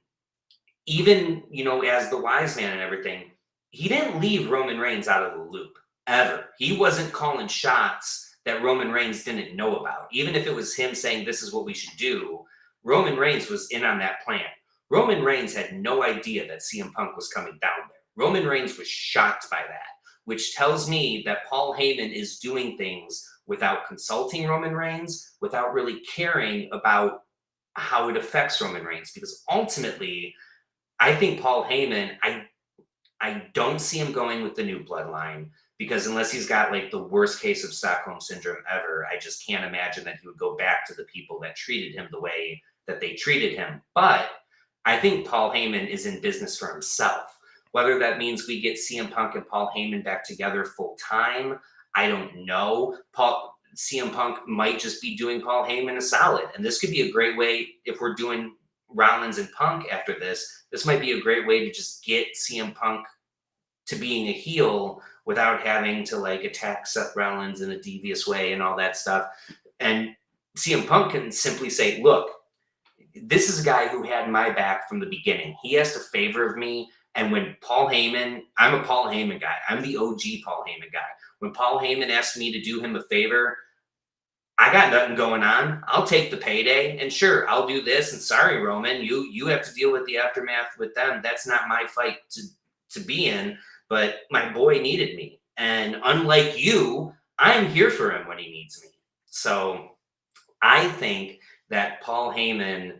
even, as the wise man and everything, he didn't leave Roman Reigns out of the loop ever. He wasn't calling shots that Roman Reigns didn't know about. Even if it was him saying, this is what we should do, Roman Reigns was in on that plan. Roman Reigns had no idea that CM Punk was coming down there. Roman Reigns was shocked by that, which tells me that Paul Heyman is doing things without consulting Roman Reigns, without really caring about how it affects Roman Reigns. Because ultimately, I think Paul Heyman, I don't see him going with the new bloodline, because unless he's got like the worst case of Stockholm syndrome ever, I just can't imagine that he would go back to the people that treated him the way that they treated him. But I think Paul Heyman is in business for himself. Whether that means we get CM Punk and Paul Heyman back together full time, I don't know. CM Punk might just be doing Paul Heyman a solid. And this could be a great way, if we're doing Rollins and Punk after this might be a great way to just get CM Punk to being a heel without having to like attack Seth Rollins in a devious way and all that stuff. And CM Punk can simply say, look, this is a guy who had my back from the beginning. He asked a favor of me. And when Paul Heyman, I'm a Paul Heyman guy. I'm the OG Paul Heyman guy. When Paul Heyman asked me to do him a favor, I got nothing going on. I'll take the payday, and sure, I'll do this. And sorry, Roman, you have to deal with the aftermath with them. That's not my fight to be in. But my boy needed me, and unlike you, I'm here for him when he needs me. So I think that Paul Heyman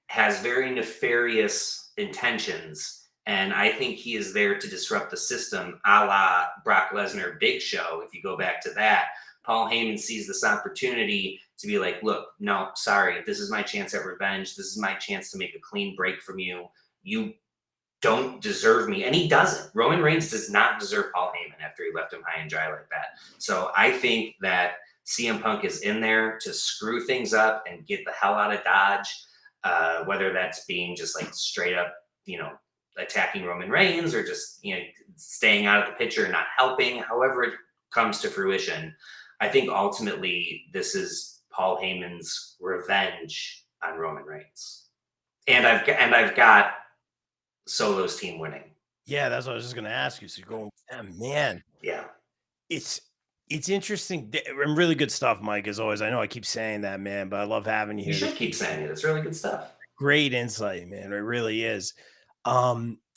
has very nefarious intentions, and I think he is there to disrupt the system, a la Brock Lesnar Big Show. If you go back to that, Paul Heyman sees this opportunity to be like, look, no, sorry, this is my chance at revenge. This is my chance to make a clean break from you. You don't deserve me. And he doesn't. Roman Reigns does not deserve Paul Heyman after he left him high and dry like that. So I think that CM Punk is in there to screw things up and get the hell out of Dodge, whether that's being just like straight up, attacking Roman Reigns, or just, staying out of the picture and not helping, however it comes to fruition. I think ultimately this is Paul Heyman's revenge on Roman Reigns. And I've got Solo's team winning. Yeah, that's what I was just going to ask you. So you're going, man. Yeah. It's interesting and really good stuff, Mike, as always. I know I keep saying that, man, but I love having you here. You should keep saying it. It's really good stuff. Great insight, man. It really is.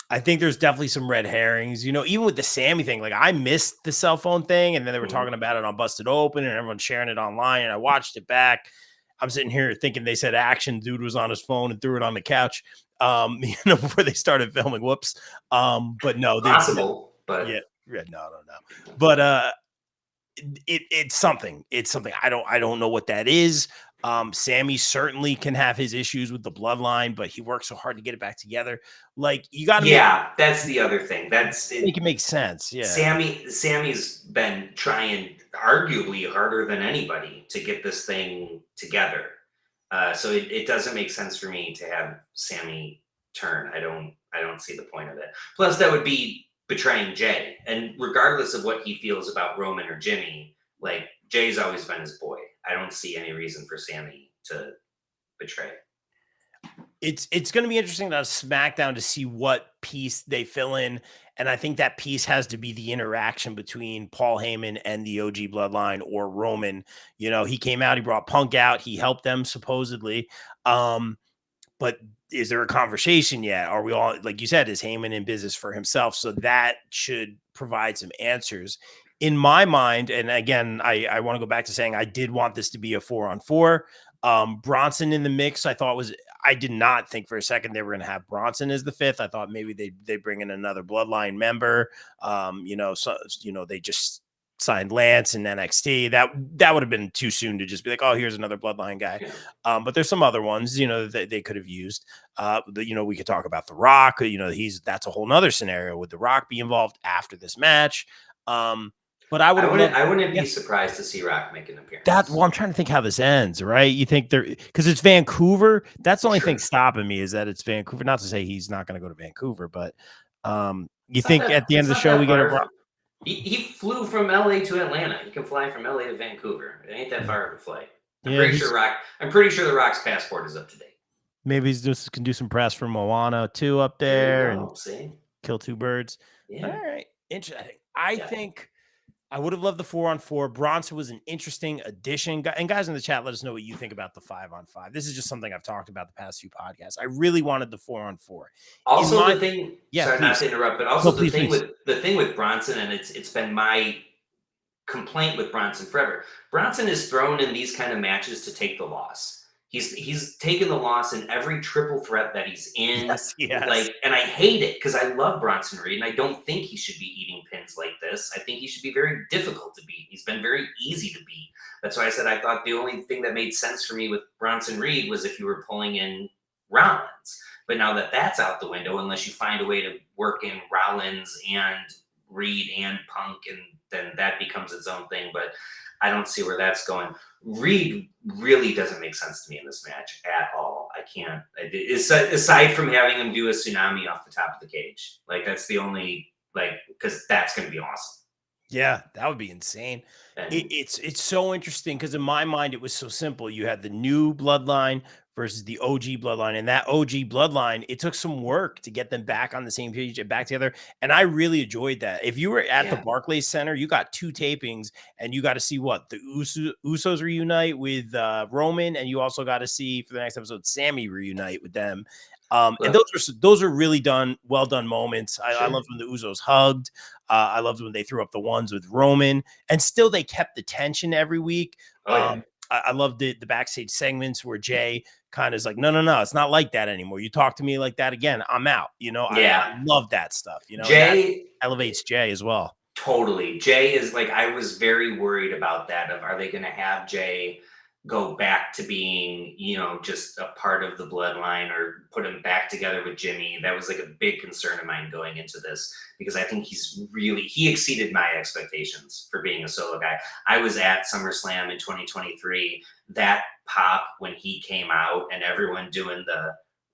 I think there's definitely some red herrings, even with the Sammy thing. Like, I missed the cell phone thing, and then they were talking about it on Busted Open, and everyone's sharing it online, and I watched it back. I'm sitting here thinking they said action dude was on his phone and threw it on the couch. before they started filming. Whoops. But no, Possible, yeah, but yeah, no. But it's something. It's something. I don't know what that is. Sammy certainly can have his issues with the bloodline, but he works so hard to get it back together. Like you got to yeah, that's the other thing. That's it. make it make sense. Yeah. Sammy's been trying arguably harder than anybody to get this thing together. So it doesn't make sense for me to have Sammy turn. I don't see the point of it. Plus, that would be betraying Jay. And regardless of what he feels about Roman or Jimmy, like Jay's always been his boy. I don't see any reason for Sammy to betray. It's going to be interesting on SmackDown to see what piece they fill in, and I think that piece has to be the interaction between Paul Heyman and the OG Bloodline or Roman. He came out, he brought Punk out, he helped them supposedly. But is there a conversation yet? Are we all, like you said, is Heyman in business for himself? So that should provide some answers. In my mind, and again, I want to go back to saying I did want this to be a 4-on-4. Bronson in the mix, I did not think for a second they were going to have Bronson as the fifth. I thought maybe they bring in another Bloodline member. They just signed Lance in NXT. That would have been too soon to just be like, oh, here's another Bloodline guy. Yeah. But there's some other ones, that they could have used. We could talk about The Rock. That's a whole nother scenario. Would The Rock be involved after this match? But I wouldn't be surprised to see Rock make an appearance. I'm trying to think how this ends, right? You think because it's Vancouver. That's the only thing stopping me is that it's Vancouver. Not to say he's not going to go to Vancouver, but you think at the end of the show we get a He flew from LA to Atlanta. He can fly from LA to Vancouver. It ain't that far of a flight. I'm pretty sure The Rock's passport is up to date. Maybe he's just can do some press for Moana 2 up there and see, kill two birds. Yeah. All right, interesting. I think I would have loved the 4-on-4. Bronson was an interesting addition. And guys in the chat, let us know what you think about the 5-on-5. This is just something I've talked about the past few podcasts. I really wanted the 4-on-4. Also, the thing, sorry not to interrupt, but also the thing with Bronson, and it's been my complaint with Bronson forever. Bronson is thrown in these kind of matches to take the loss. He's taken the loss in every triple threat that he's in. Yes. And I hate it because I love Bronson Reed, and I don't think he should be eating pins like this. I think he should be very difficult to beat. He's been very easy to beat. That's why I said I thought the only thing that made sense for me with Bronson Reed was if you were pulling in Rollins. But now that that's out the window, unless you find a way to work in Rollins and Reed and Punk, and then that becomes its own thing. But I don't see where that's going. Reed really doesn't make sense to me in this match at all. I can't. Aside from having him do a tsunami off the top of the cage, that's the only because that's going to be awesome. Yeah, that would be insane. It's so interesting because in my mind it was so simple. You had the new bloodline versus the OG bloodline, and that OG bloodline, it took some work to get them back on the same page and back together. And I really enjoyed that. If you were at the Barclays Center, you got 2 tapings, and you got to see what the Usos reunite with Roman, and you also got to see for the next episode Sammy reunite with them. And those are really well done moments. I loved when the Usos hugged. I loved when they threw up the ones with Roman, and still they kept the tension every week. I loved the backstage segments where Jay kind of is like, no, it's not like that anymore. You talk to me like that again, I'm out. I love that stuff. Jay elevates Jay as well. Totally. Jay is I was very worried about that. Are they going to have Jay go back to being, just a part of the bloodline, or put him back together with Jimmy? That was a big concern of mine going into this, because I think he exceeded my expectations for being a solo guy. I was at SummerSlam in 2023. That pop when he came out and everyone doing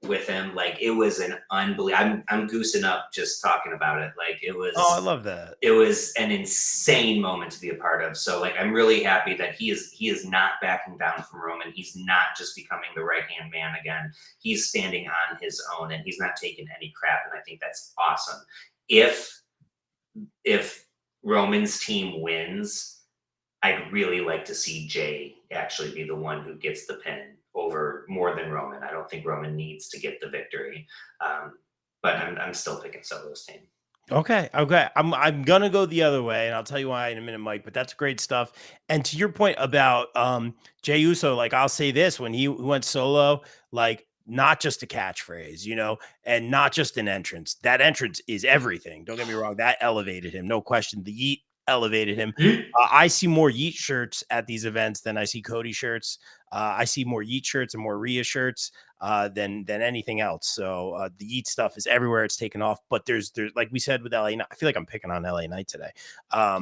with him, it was an unbelievable. I'm goosing up just talking about it. It was. Oh, I love that. It was an insane moment to be a part of. So I'm really happy that he is not backing down from Roman. He's not just becoming the right hand man again. He's standing on his own, and he's not taking any crap. And I think that's awesome. If Roman's team wins, I'd really like to see Jay actually be the one who gets the pin over more than Roman. I don't think Roman needs to get the victory, but I'm still picking Solo's team. Okay. I'm gonna go the other way, and I'll tell you why in a minute, Mike. But that's great stuff. And to your point about Jey Uso, I'll say this: when he went solo, not just a catchphrase, and not just an entrance. That entrance is everything. Don't get me wrong. That elevated him. No question. The yeet elevated him. I see more Yeet shirts at these events than I see Cody shirts. I see more Yeet shirts and more Rhea shirts than anything else. So the Yeet stuff is everywhere. It's taken off. But there's like we said with LA Knight, I feel like I'm picking on LA Knight today.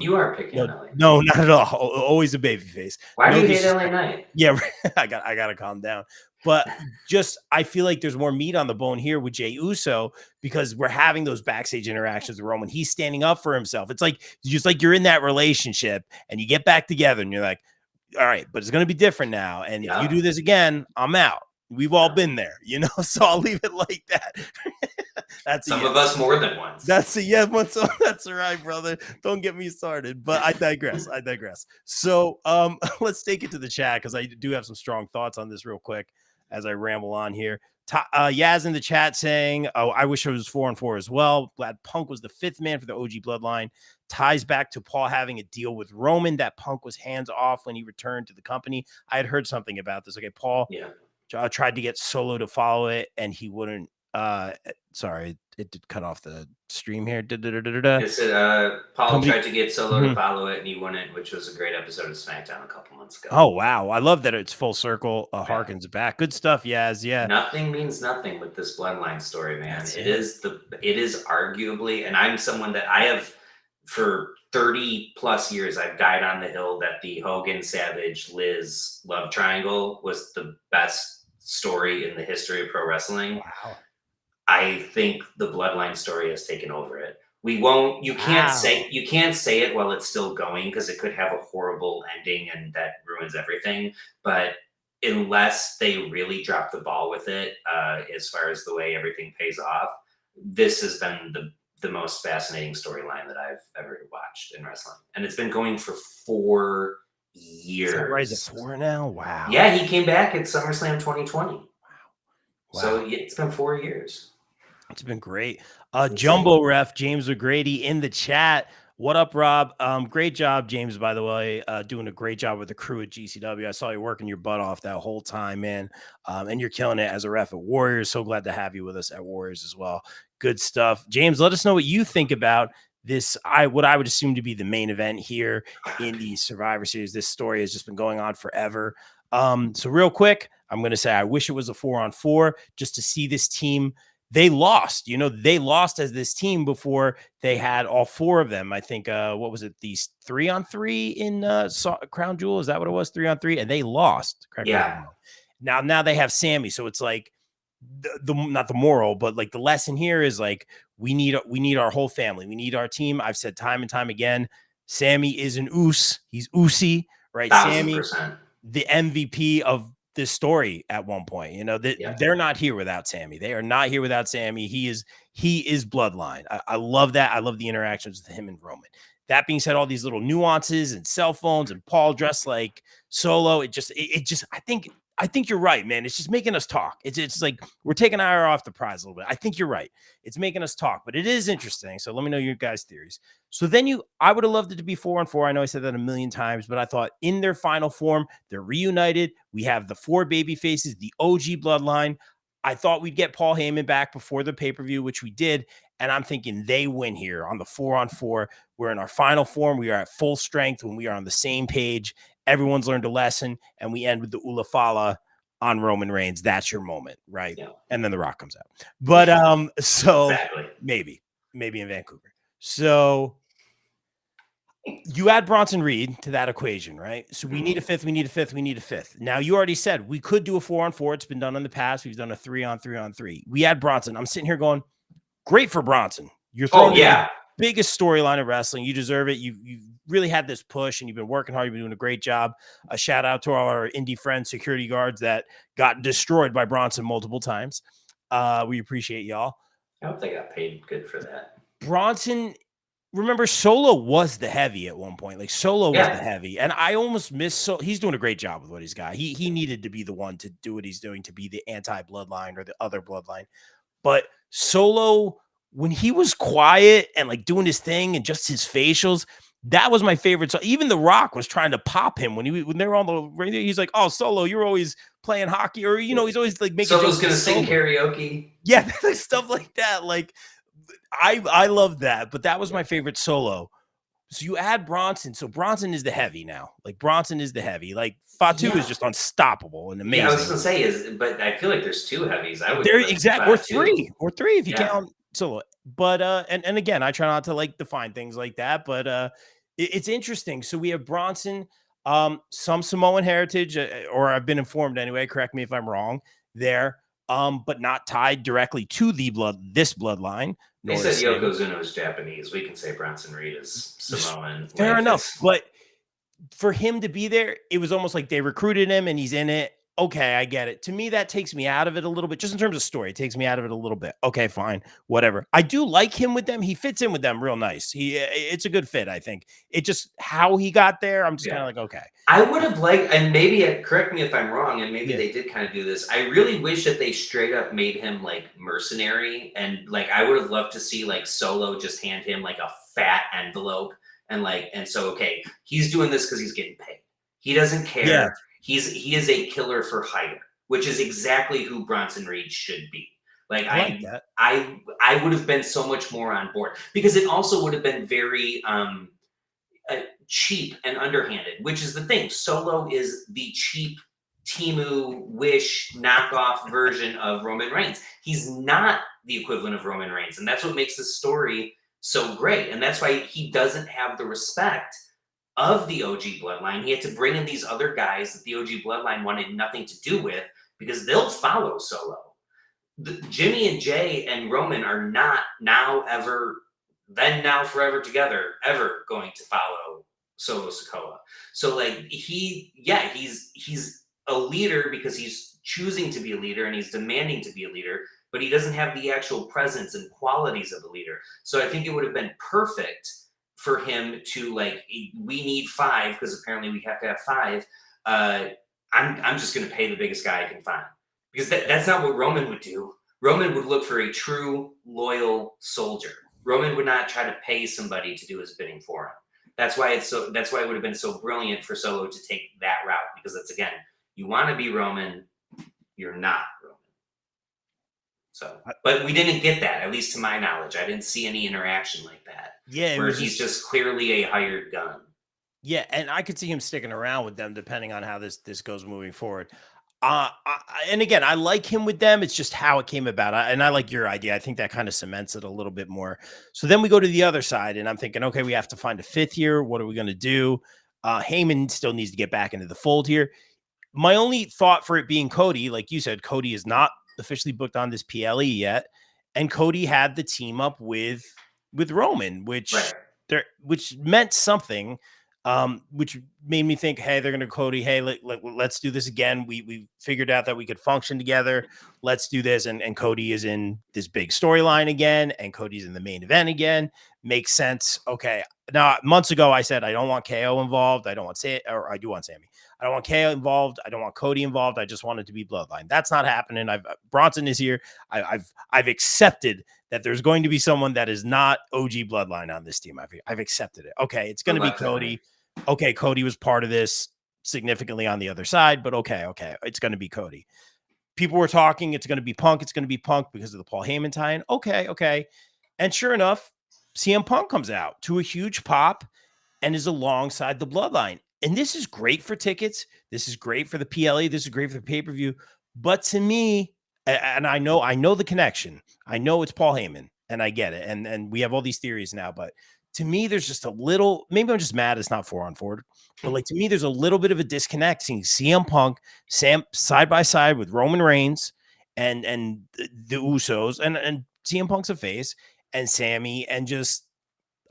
You are picking No, on LA. no, not at all. Always a baby face. Why do No you hate LA disrespect. Knight? Yeah, I gotta calm down. But just I feel like there's more meat on the bone here with Jey Uso because we're having those backstage interactions with Roman. He's standing up for himself. It's like just like you're in that relationship and you get back together and you're like, all right, but it's gonna be different now. And if you do this again, I'm out. We've all been there, so I'll leave it like that. That's some of us more than once. That's a yes. That's all right, brother. Don't get me started. But I digress. So let's take it to the chat because I do have some strong thoughts on this real quick as I ramble on here. Yaz in the chat saying, "Oh, I wish it was 4-4 as well. Glad Punk was the fifth man for the OG Bloodline. Ties back to Paul having a deal with Roman that Punk was hands off when he returned to the company. I had heard something about this. Okay, Paul tried to get Solo to follow it, and he wouldn't. Sorry, it did cut off the stream here. It said Paul tried to get Solo to follow it, and he wouldn't, which was a great episode of SmackDown a couple months ago. Oh wow, I love that it's full circle. Harkens back. Good stuff, Yaz. Yeah. Nothing means nothing with this bloodline story, man. It is arguably, and I'm someone that I have for 30 plus years, I've died on the hill that the Hogan Savage Liz love triangle was the best story in the history of pro wrestling. Wow. I think the bloodline story has taken over it. You can't say it while it's still going because it could have a horrible ending and that ruins everything. But unless they really drop the ball with it, as far as the way everything pays off, this has been the most fascinating storyline that I've ever watched in wrestling. And it's been going for 4 years. Is that right? Is it 4 now? Wow. Yeah, he came back at SummerSlam 2020. Wow. So it's been 4 years. It's been great. Jumbo Ref, James O'Grady in the chat. What up, Rob? Great job, James, by the way. Doing a great job with the crew at GCW. I saw you working your butt off that whole time, man. And you're killing it as a ref at Warriors. So glad to have you with us at Warriors as well. Good stuff. James, let us know what you think about this. What I would assume to be the main event here in the Survivor Series. This story has just been going on forever. So real quick, I'm going to say I wish it was a 4-on-4 just to see this team. They lost, they lost as this team before they had all 4 of them. I think, what was it? These 3-on-3 in Crown Jewel. Is that what it was? 3-on-3. And they lost. Correct. Yeah. Now they have Sammy. So it's like the not the moral, but like the lesson here is like, we need our whole family. We need our team. I've said time and time again, Sammy is an oos. He's oosy, right? 1000%. Sammy, the MVP of this story at one point, they're not here without Sammy. They are not here without Sammy. He is bloodline. I love that. I love the interactions with him and Roman. That being said, all these little nuances and cell phones and Paul dressed like Solo. I think you're right, man. It's just making us talk. It's like we're taking our eye off the prize a little bit. I think you're right. It's making us talk, but it is interesting. So let me know your guys' theories. So then I would have loved it to be 4-on-4. I know I said that a million times, but I thought in their final form, they're reunited. We have the 4 baby faces, the OG bloodline. I thought we'd get Paul Heyman back before the pay-per-view, which we did. And I'm thinking they win here on the 4-on-4. We're in our final form. We are at full strength when we are on the same page. Everyone's learned a lesson, and we end with the Ula Fala on Roman Reigns. That's your moment, right? Yeah. And then The Rock comes out. But so exactly. maybe in Vancouver. So you add Bronson Reed to that equation, right? So we need a fifth. Now you already said we could do a 4-on-4. It's been done in the past. We've done a 3-on-3. We add Bronson. I'm sitting here going, great for Bronson. You're throwing the biggest storyline of wrestling. You deserve it. You've really had this push and you've been working hard. You've been doing a great job. A shout out to all our indie friends, security guards that got destroyed by Bronson multiple times. We appreciate y'all. I hope they got paid good for that. Bronson, remember Solo was the heavy at one point. Like Solo was the heavy. And I almost miss Solo. He's doing a great job with what he's got. He needed to be the one to do what he's doing, to be the anti-bloodline or the other bloodline. But Solo, when he was quiet and like doing his thing and just his facials, That was my favorite. So even The Rock was trying to pop him when they were on the radio. He's like, "Oh, Solo, you're always playing hockey," or Yeah. he's always like making jokes Solo's about gonna sing Solo. karaoke. Yeah, stuff like that. Like I love that, but that was Yeah. my favorite Solo. So you add Bronson. So Bronson is the heavy now. Like Bronson is the heavy. Like Fatu is Yeah. just unstoppable and Yeah, I was amazing. gonna say but I feel like there's two heavies. I would There put exact Fatu. or three if you Yeah. count Solo. But and again, I try not to like define things like that, but it's interesting. So we have Bronson, some Samoan heritage, or I've been informed anyway. Correct me if I'm wrong there, but not tied directly to this bloodline, They nor said is Sammy. Yokozuna is Japanese. We can say Bronson Reed is Samoan. Fair Like enough, it's but for him to be there, it was almost like they recruited him and he's in it. Okay, I get it. To me, that takes me out of it a little bit, just in terms of story. It takes me out of it a little bit. Okay, fine, whatever. I do like him with them. He fits in with them real nice. It's a good fit, I think. It just how he got there. I'm just kind yeah. of like, okay, I would have liked, and maybe correct me if I'm wrong, and maybe yeah, they did kind of do this. I really wish that they straight up made him like mercenary, and like I would have loved to see like Solo just hand him like a fat envelope, and so okay, he's doing this because he's getting paid. He doesn't yeah. care. He is a killer for hire, which is exactly who Bronson Reed should be. Like I like that. I would have been so much more on board because it also would have been very cheap and underhanded, which is the thing. Solo is the cheap Timu Wish knockoff version of Roman Reigns. He's not the equivalent of Roman Reigns, and that's what makes this story so great. And that's why he doesn't have the respect of the OG bloodline. He had to bring in these other guys that the OG bloodline wanted nothing to do with because they'll follow Solo. Jimmy and Jay and Roman are not now ever then now forever together ever going to follow Solo Sokoa. So like he's a leader because he's choosing to be a leader and he's demanding to be a leader, but he doesn't have the actual presence and qualities of a leader. So I think it would have been perfect for him to like we need five because apparently we have to have five. I'm just going to pay the biggest guy I can find because that's not what Roman would do. Roman would look for a true loyal soldier. Roman would not try to pay somebody to do his bidding for him. That's why it would have been so brilliant for Solo to take that route because that's again, you want to be Roman, you're not Roman. So, but we didn't get that, at least to my knowledge. I didn't see any interaction like that. Yeah, it Where was he's just clearly a hired gun. yeah, and I could see him sticking around with them depending on how this goes moving forward. And again, I like him with them. It's just how it came about. And I like your idea. I think that kind of cements it a little bit more. So then we go to the other side, and I'm thinking, okay, we have to find a fifth here. What are we going to do? Heyman still needs to get back into the fold here. My only thought for it being Cody, like you said, Cody is not officially booked on this PLE yet, and Cody had the team up with Roman, Right. which meant something, which made me think, hey, they're gonna Cody, hey, let's do this again. We figured out that we could function together. Let's do this, and Cody is in this big storyline again, and Cody's in the main event again. Makes sense. Okay. Now, months ago, I said I don't want KO involved. I don't want or I do want Sammy. I don't want KO involved. I don't want Cody involved. I just want it to be Bloodline. That's not happening. Bronson is here. I've accepted that there's going to be someone that is not OG Bloodline on this team. I've accepted it. Okay, it's going to be Cody. Okay, Cody was part of this significantly on the other side, but okay, it's going to be Cody. People were talking. It's going to be Punk. It's going to be Punk because of the Paul Heyman tie-in. Okay, and sure enough, CM Punk comes out to a huge pop and is alongside the Bloodline. And this is great for tickets. This is great for the PLE. This is great for the pay-per-view. But to me, and I know the connection. I know it's Paul Heyman, and I get it. And we have all these theories now, but to me, there's just a little, maybe I'm just mad it's not 4-on-4, but like to me, there's a little bit of a disconnect seeing CM Punk, Sam side by side with Roman Reigns and the Usos, and CM Punk's a face, and Sammy, and just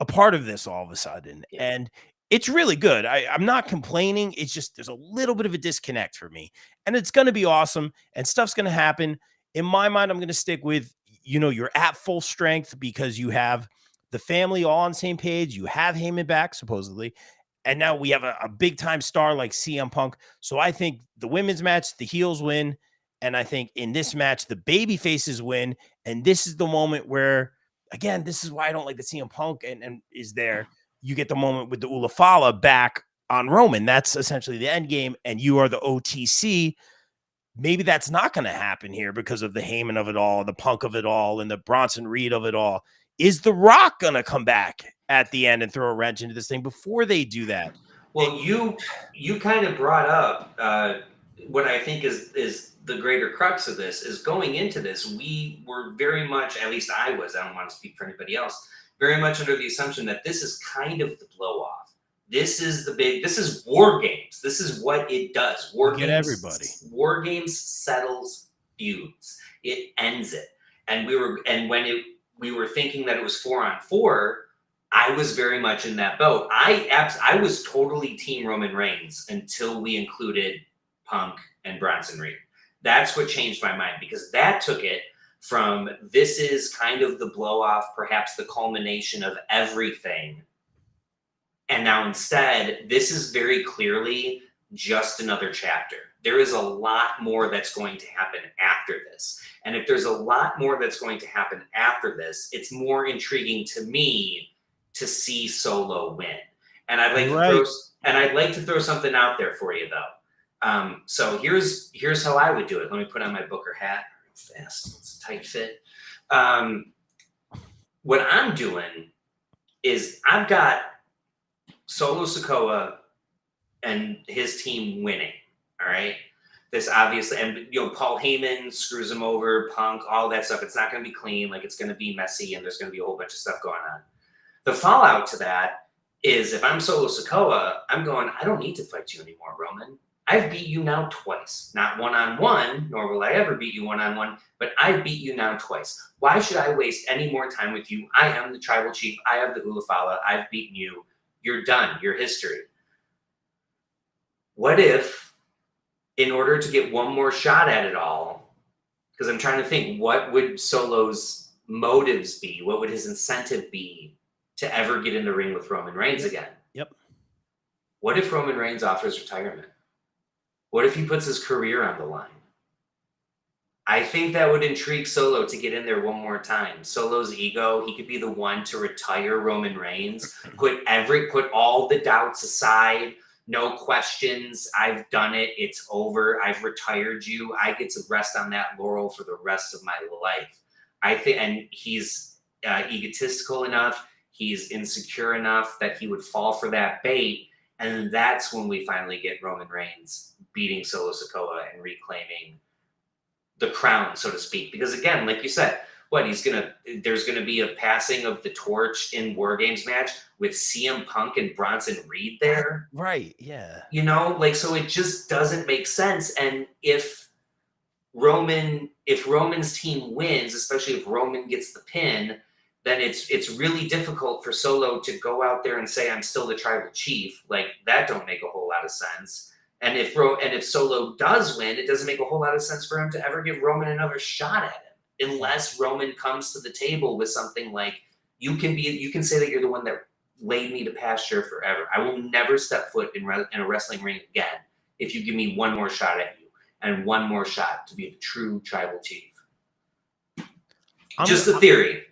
a part of this all of a sudden. Yeah. And it's really good. I'm not complaining. It's just there's a little bit of a disconnect for me. And it's going to be awesome. And stuff's going to happen. In my mind, I'm going to stick with, you're at full strength because you have the family all on the same page. You have Heyman back, supposedly. And now we have a big time star like CM Punk. So I think the women's match, the heels win. And I think in this match, the baby faces win. And this is the moment where, again, this is why I don't like the CM Punk and is there. you get the moment with the Ulafala back on Roman. That's essentially the end game, and you are the OTC. Maybe that's not going to happen here because of the Heyman of it all, the Punk of it all, and the Bronson Reed of it all. Is The Rock going to come back at the end and throw a wrench into this thing before they do that? Well, you kind of brought up what I think is the greater crux of this is going into this. We were very much, at least I was. I don't want to speak for anybody else. Very much under the assumption that this is kind of the blow off. This is the big. This is War Games. This is what it does. War Get Games. everybody. War Games settles feuds. It ends it. And we were thinking that it was 4-on-4. I was very much in that boat. I was totally team Roman Reigns until we included Punk and Bronson Reed. That's what changed my mind, because that took it from this is kind of the blow off, perhaps the culmination of everything. And now instead, this is very clearly just another chapter. There is a lot more that's going to happen after this. And if there's a lot more that's going to happen after this, it's more intriguing to me to see Solo win. And I'd like to throw something out there for you though. So here's how I would do it. Let me put on my Booker hat real fast. It's a tight fit. What I'm doing is I've got Solo Sikoa and his team winning. All right. This obviously, and Paul Heyman screws him over, Punk, all that stuff. It's not going to be clean. Like, it's going to be messy, and there's going to be a whole bunch of stuff going on. The fallout to that is if I'm Solo Sikoa, I'm going, I don't need to fight you anymore, Roman. I've beat you now twice. Not one-on-one, nor will I ever beat you one-on-one, but I beat you now twice. Why should I waste any more time with you? I am the tribal chief. I have the Ulafala. I've beaten you. You're done. You're history. What if, in order to get one more shot at it all, because I'm trying to think, what would Solo's motives be? What would his incentive be to ever get in the ring with Roman Reigns again? Yep. What if Roman Reigns offers retirement? What if he puts his career on the line? I think that would intrigue Solo to get in there one more time. Solo's ego, he could be the one to retire Roman Reigns, put all the doubts aside, no questions. I've done it. It's over. I've retired you. I get to rest on that laurel for the rest of my life. I think, and he's egotistical enough. He's insecure enough that he would fall for that bait. And that's when we finally get Roman Reigns beating Solo Sikoa and reclaiming the crown, so to speak. Because again, like you said, there's gonna be a passing of the torch in War Games match with CM Punk and Bronson Reed there. Right, yeah. So it just doesn't make sense. And if Roman's team wins, especially if Roman gets the pin, then it's really difficult for Solo to go out there and say, I'm still the tribal chief. Like, that don't make a whole lot of sense. And if Solo does win, it doesn't make a whole lot of sense for him to ever give Roman another shot at him, unless Roman comes to the table with something like, you can say that you're the one that laid me to pasture forever. I will never step foot in a wrestling ring again if you give me one more shot at you and one more shot to be the true tribal chief. Just a theory.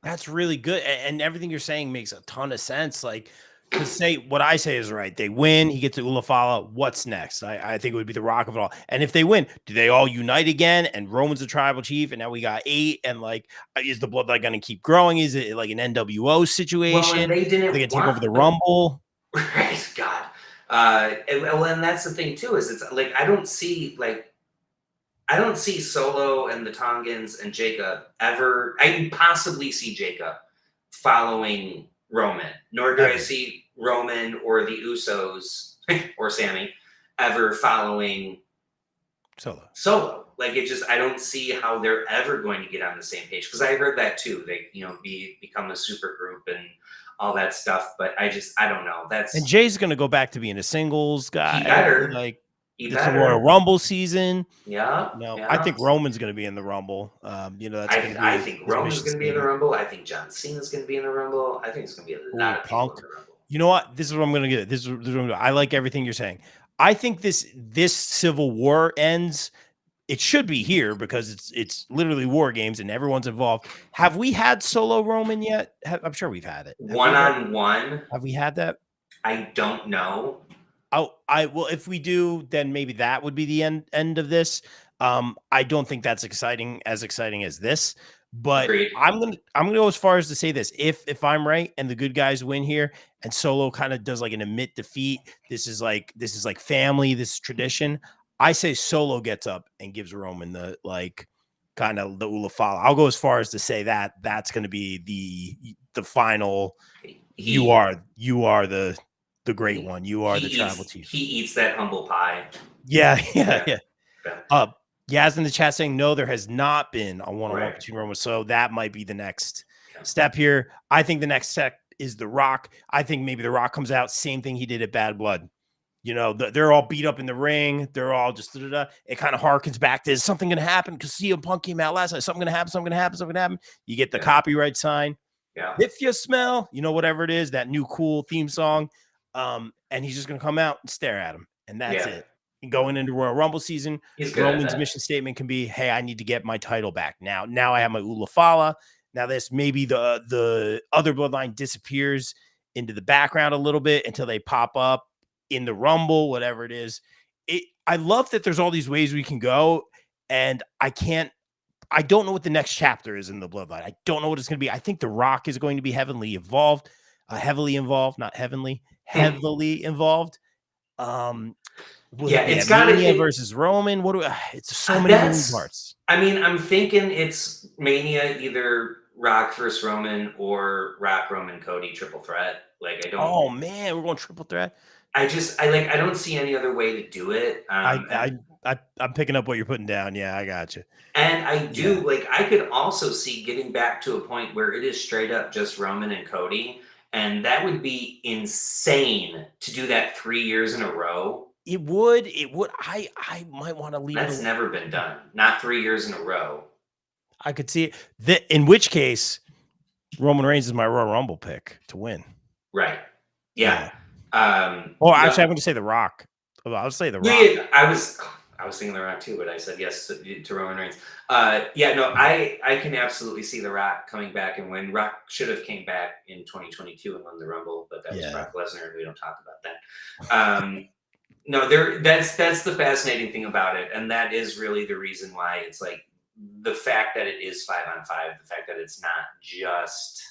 That's really good. And everything you're saying makes a ton of sense. Like, to say what I say is right. They win. He gets to Ulafala. What's next? I think it would be the Rock of it all. And if they win, do they all unite again? And Roman's the tribal chief, and now we got 8. And like, is the bloodline going to keep growing? Is it like an NWO situation? Well, they didn't. They can take over the Rumble. Right, God. And that's the thing too. Is it's like I don't see Solo and the Tongans and Jacob ever. I can possibly see Jacob following Roman, nor do I see Roman or the Usos or Sammy ever following Solo. Like, I don't see how they're ever going to get on the same page, because I heard that too. They, become a super group and all that stuff. But I don't know. And Jay's going to go back to being a singles guy. He better. It's the Royal Rumble season. Yeah. I think Roman's going to be in the Rumble. I think Roman's going to be in the Rumble. I think John Cena's going to be in the Rumble. I think it's going to be a lot of people in the Rumble. You know what? This is what I'm going to get. I like everything you're saying. I think this Civil War ends it should be here because it's literally War Games and everyone's involved. Have we had solo Roman yet? I'm sure we've had it. One on one, Have we had that? I don't know. Oh, I well, if we do, then maybe that would be the end of this. I don't think that's as exciting as this, but Agreed. I'm gonna go as far as to say this. If I'm right and the good guys win here and Solo kind of does like an admit defeat, this is like family, this is tradition. I say Solo gets up and gives Roman the like kind of the Ulafala. I'll go as far as to say that that's gonna be the final. You He are the great one. You are the tribal chief. he eats that humble pie. Yeah, yeah, Yeah. yeah. Yeah. Yaz in the chat saying no, there has not been a one-on-one Right. between Roma. So that might be the next Yeah. step here. I think the next step is The Rock. I think maybe The Rock comes out, same thing he did at Bad Blood. You know, they're all beat up in the ring. They're all just da-da-da. It kind of harkens back to, is something going to happen? Because CM Punk came out last night. Something going to happen. Something going to happen. Something going to happen. You get the Yeah. copyright sign. Yeah. If you smell, you know, whatever it is, that new cool theme song. And he's just going to come out and stare at him. And that's Yeah. it. And going into Royal Rumble season, He's good at Roman's that. mission statement can be, hey, I need to get my title back. Now I have my Ulafala. Now this maybe the other bloodline disappears into the background a little bit until they pop up in the Rumble, whatever it is. I love that there's all these ways we can go, and I don't know what the next chapter is in the bloodline. I don't know what it's going to be. I think The Rock is going to be heavily involved, not heavenly, heavily involved. Yeah, it's it's got Mania to versus Roman. It's so many moving parts. I mean, I'm thinking it's Mania, either Rock versus Roman or Rock Roman Cody triple threat. Like I don't. Oh man, we're going triple threat. I don't see any other way to do it. I'm picking up what you're putting down. Yeah, I got you. And I do I could also see getting back to a point where it is straight up just Roman and Cody, and that would be insane to do that 3 years in a row. It would. I might want to leave. That's never been done. Not 3 years in a row. I could see it. In which case, Roman Reigns is my Royal Rumble pick to win. Right. Yeah. Actually, I'm going to say The Rock. I'll say The Rock. Yeah, I was thinking The Rock too, but I said yes to Roman Reigns. I can absolutely see The Rock coming back and win. Rock should have came back in 2022 and won the Rumble, but that was Brock Lesnar, and we don't talk about that. No, that's the fascinating thing about it, and that is really the reason why it's like the fact that it is 5-on-5, the fact that it's not just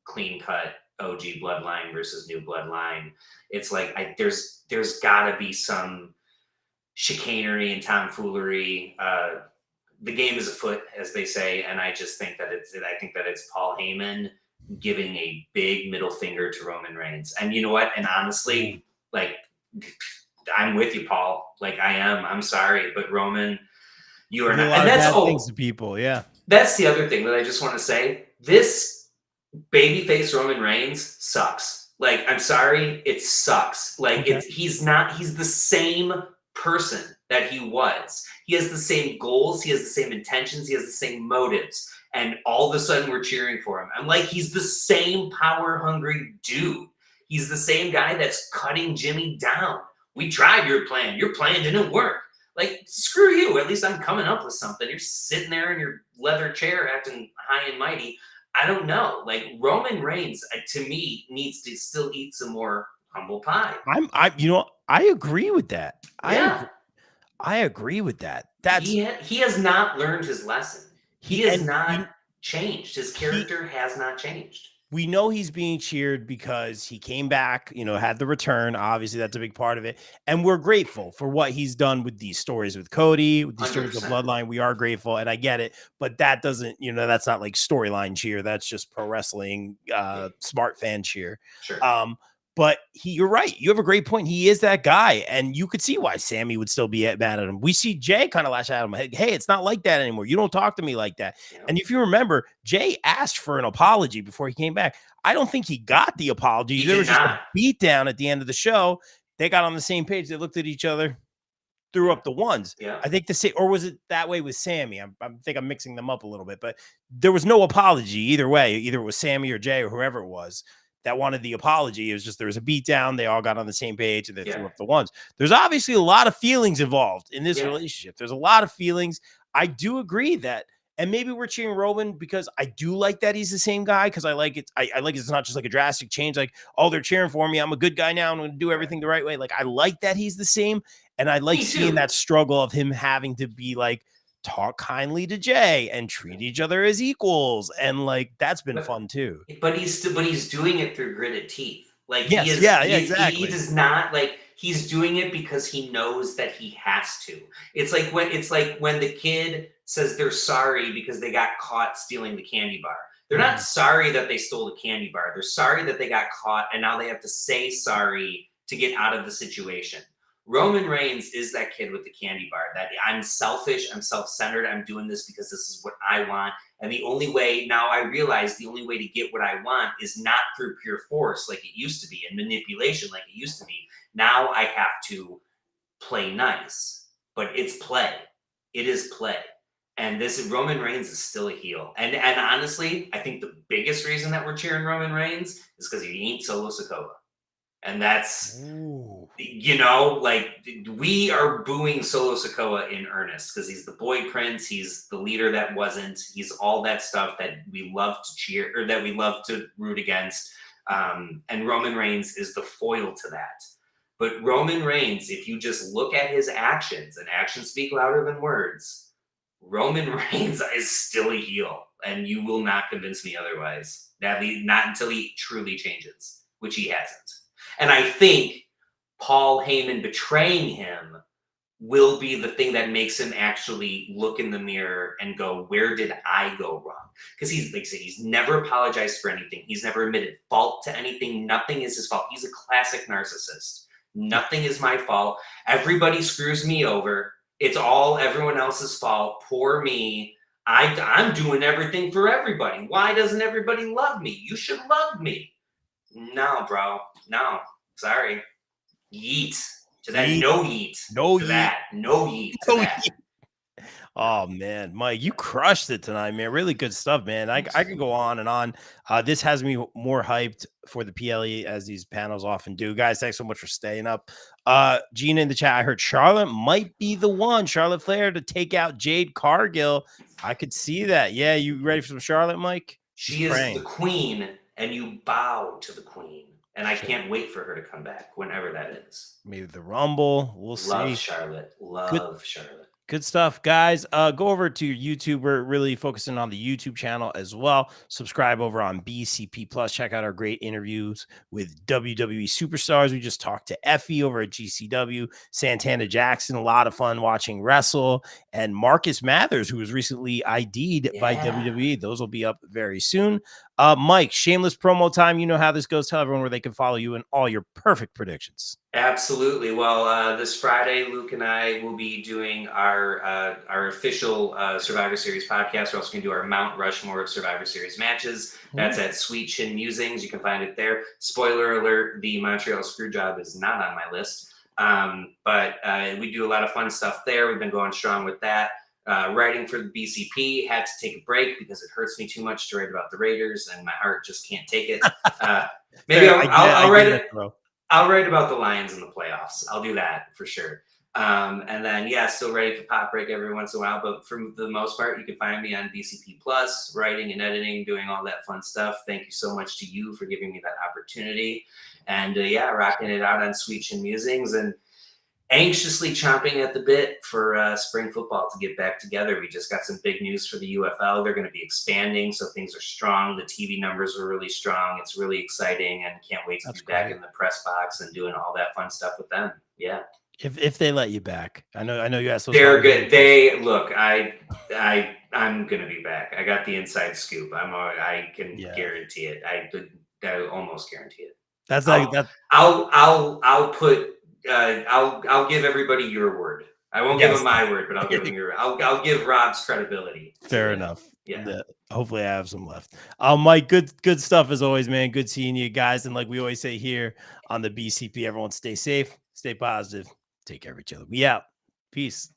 clean cut OG bloodline versus new bloodline. It's like there's got to be some chicanery and tomfoolery. The game is afoot, as they say, and I just think that it's Paul Heyman giving a big middle finger to Roman Reigns. And you know what? And honestly, like, I'm with you, Paul. Like, I am. I'm sorry, but Roman, you are not. And that's things to people. Yeah, that's the other thing that I just want to say. This babyface Roman Reigns sucks. Like, I'm sorry, it sucks. Like, he's the same person that he was. He has the same goals, he has the same intentions, he has the same motives. And all of a sudden we're cheering for him. I'm like, he's the same power hungry dude. He's the same guy that's cutting Jimmy down. We tried your plan. Your plan didn't work. Like, screw you. At least I'm coming up with something. You're sitting there in your leather chair acting high and mighty. I don't know. Like, Roman Reigns, to me, needs to still eat some more humble pie. I agree with that. Yeah. I agree with that. He has not learned his lesson. He has not changed. His character has not changed. We know he's being cheered because he came back, had the return. Obviously, that's a big part of it. And we're grateful for what he's done with these stories with Cody, with these 100%. stories of Bloodline. We are grateful, and I get it. But that doesn't, that's not like storyline cheer. That's just pro wrestling, smart fan cheer. Sure. But you're right. You have a great point. He is that guy. And you could see why Sammy would still be mad at him. We see Jay kind of lash at him. Hey, it's not like that anymore. You don't talk to me like that. Yeah. And if you remember, Jay asked for an apology before he came back. I don't think he got the apology. There was just a beat down at the end of the show. They got on the same page. They looked at each other, threw up the ones. Yeah. I think or was it that way with Sammy? I think I'm mixing them up a little bit. But there was no apology either way. Either it was Sammy or Jay or whoever it was. that wanted the apology. It was just there was a beatdown. They all got on the same page and they Yeah. threw up the ones. There's obviously a lot of feelings involved in this Yeah. relationship. There's a lot of feelings. I do agree that, and maybe we're cheering Roman because I do like that he's the same guy, because I like it. I like it's not just like a drastic change. Like, oh, they're cheering for me. I'm a good guy now. I'm going to do everything the right way. Like, I like that he's the same. And I like Me seeing too. that struggle of him having to be like, talk kindly to Jay and treat each other as equals. And like, that's been But fun too. he's doing it through gritted teeth. Like Yes. Yeah. Yeah. he Exactly. does not, like, he's doing it because he knows that he has to. It's like when the kid says they're sorry because they got caught stealing the candy bar. They're not Mhm. sorry that they stole the candy bar. They're sorry that they got caught and now they have to say sorry to get out of the situation. Roman Reigns is that kid with the candy bar, that I'm selfish, I'm self-centered, I'm doing this because this is what I want. And the only way, now I realize the only way to get what I want is not through pure force like it used to be, and manipulation like it used to be. Now I have to play nice, but it's play. It is play. And this Roman Reigns is still a heel. And honestly, I think the biggest reason that we're cheering Roman Reigns is because he ain't Solo Sokoa. And that's, Ooh. like, we are booing Solo Sokoa in earnest because he's the boy prince, he's the leader that wasn't, he's all that stuff that we love to cheer, or that we love to root against. And Roman Reigns is the foil to that. But Roman Reigns, if you just look at his actions, and actions speak louder than words, Roman Reigns is still a heel, and you will not convince me otherwise. Not until he truly changes, which he hasn't. And I think Paul Heyman betraying him will be the thing that makes him actually look in the mirror and go, where did I go wrong? Because he's, like I said, he's never apologized for anything. He's never admitted fault to anything. Nothing is his fault. He's a classic narcissist. Nothing is my fault. Everybody screws me over. It's all everyone else's fault. Poor me. I'm doing everything for everybody. Why doesn't everybody love me? You should love me. No, bro. No. Sorry. Yeet to that. Yeet. No yeet No to yeet. that. No yeet to No that. yeet. Oh man, Mike, you crushed it tonight, man. Really good stuff, man. I could go on and on. This has me more hyped for the PLE, as these panels often do. Guys, thanks so much for staying up. Gina in the chat, I heard Charlotte might be the one, Charlotte Flair, to take out Jade Cargill. I could see that. Yeah, you ready for some Charlotte, Mike? She is the queen, and you bow to the queen. And I can't wait for her to come back, whenever that is. Maybe the Rumble. We'll Love see. Charlotte. Good. Love Charlotte. Good stuff, guys. Go over to YouTube. We're really focusing on the YouTube channel as well. Subscribe over on BCP Plus. Check out our great interviews with WWE superstars. We just talked to Effie over at GCW, Santana Jackson. A lot of fun watching wrestle, and Marcus Mathers, who was recently ID'd by WWE. Those will be up very soon. Mike, shameless promo time. You know how this goes. Tell everyone where they can follow you and all your perfect predictions. Absolutely. Well, this Friday, Luke and I will be doing our official Survivor Series podcast. We're also going to do our Mount Rushmore of Survivor Series matches. That's at Sweet Chin Musings. You can find it there. Spoiler alert: the Montreal Screwjob is not on my list, but we do a lot of fun stuff there. We've been going strong with that. Writing for the BCP, had to take a break because it hurts me too much to write about the Raiders, and my heart just can't take it. Maybe I'll write it. I'll write about the Lions in the playoffs. I'll do that for sure. And then, yeah, still ready for Pop Break every once in a while. But for the most part, you can find me on BCP Plus, writing and editing, doing all that fun stuff. Thank you so much to you for giving me that opportunity. And yeah, rocking it out on Sweet Chin Musings, and anxiously chomping at the bit for spring football to get back together. We just got some big news for the UFL. They're going to be expanding, so things are strong. The TV numbers are really strong. It's really exciting, and can't wait to be back in the press box and doing all that fun stuff with them. Yeah. If they let you back, I know you asked those. They're good. They look. I'm gonna be back. I got the inside scoop. I can guarantee it. I almost guarantee it. That's like that. I'll put. I'll give everybody your word. I won't give them my word, but I'll give them your. I'll give Rob's credibility. Fair enough. Yeah. Hopefully, I have some left. Mike, good stuff as always, man. Good seeing you guys. And like we always say here on the BCP, everyone stay safe, stay positive, take care of each other. We out. Peace.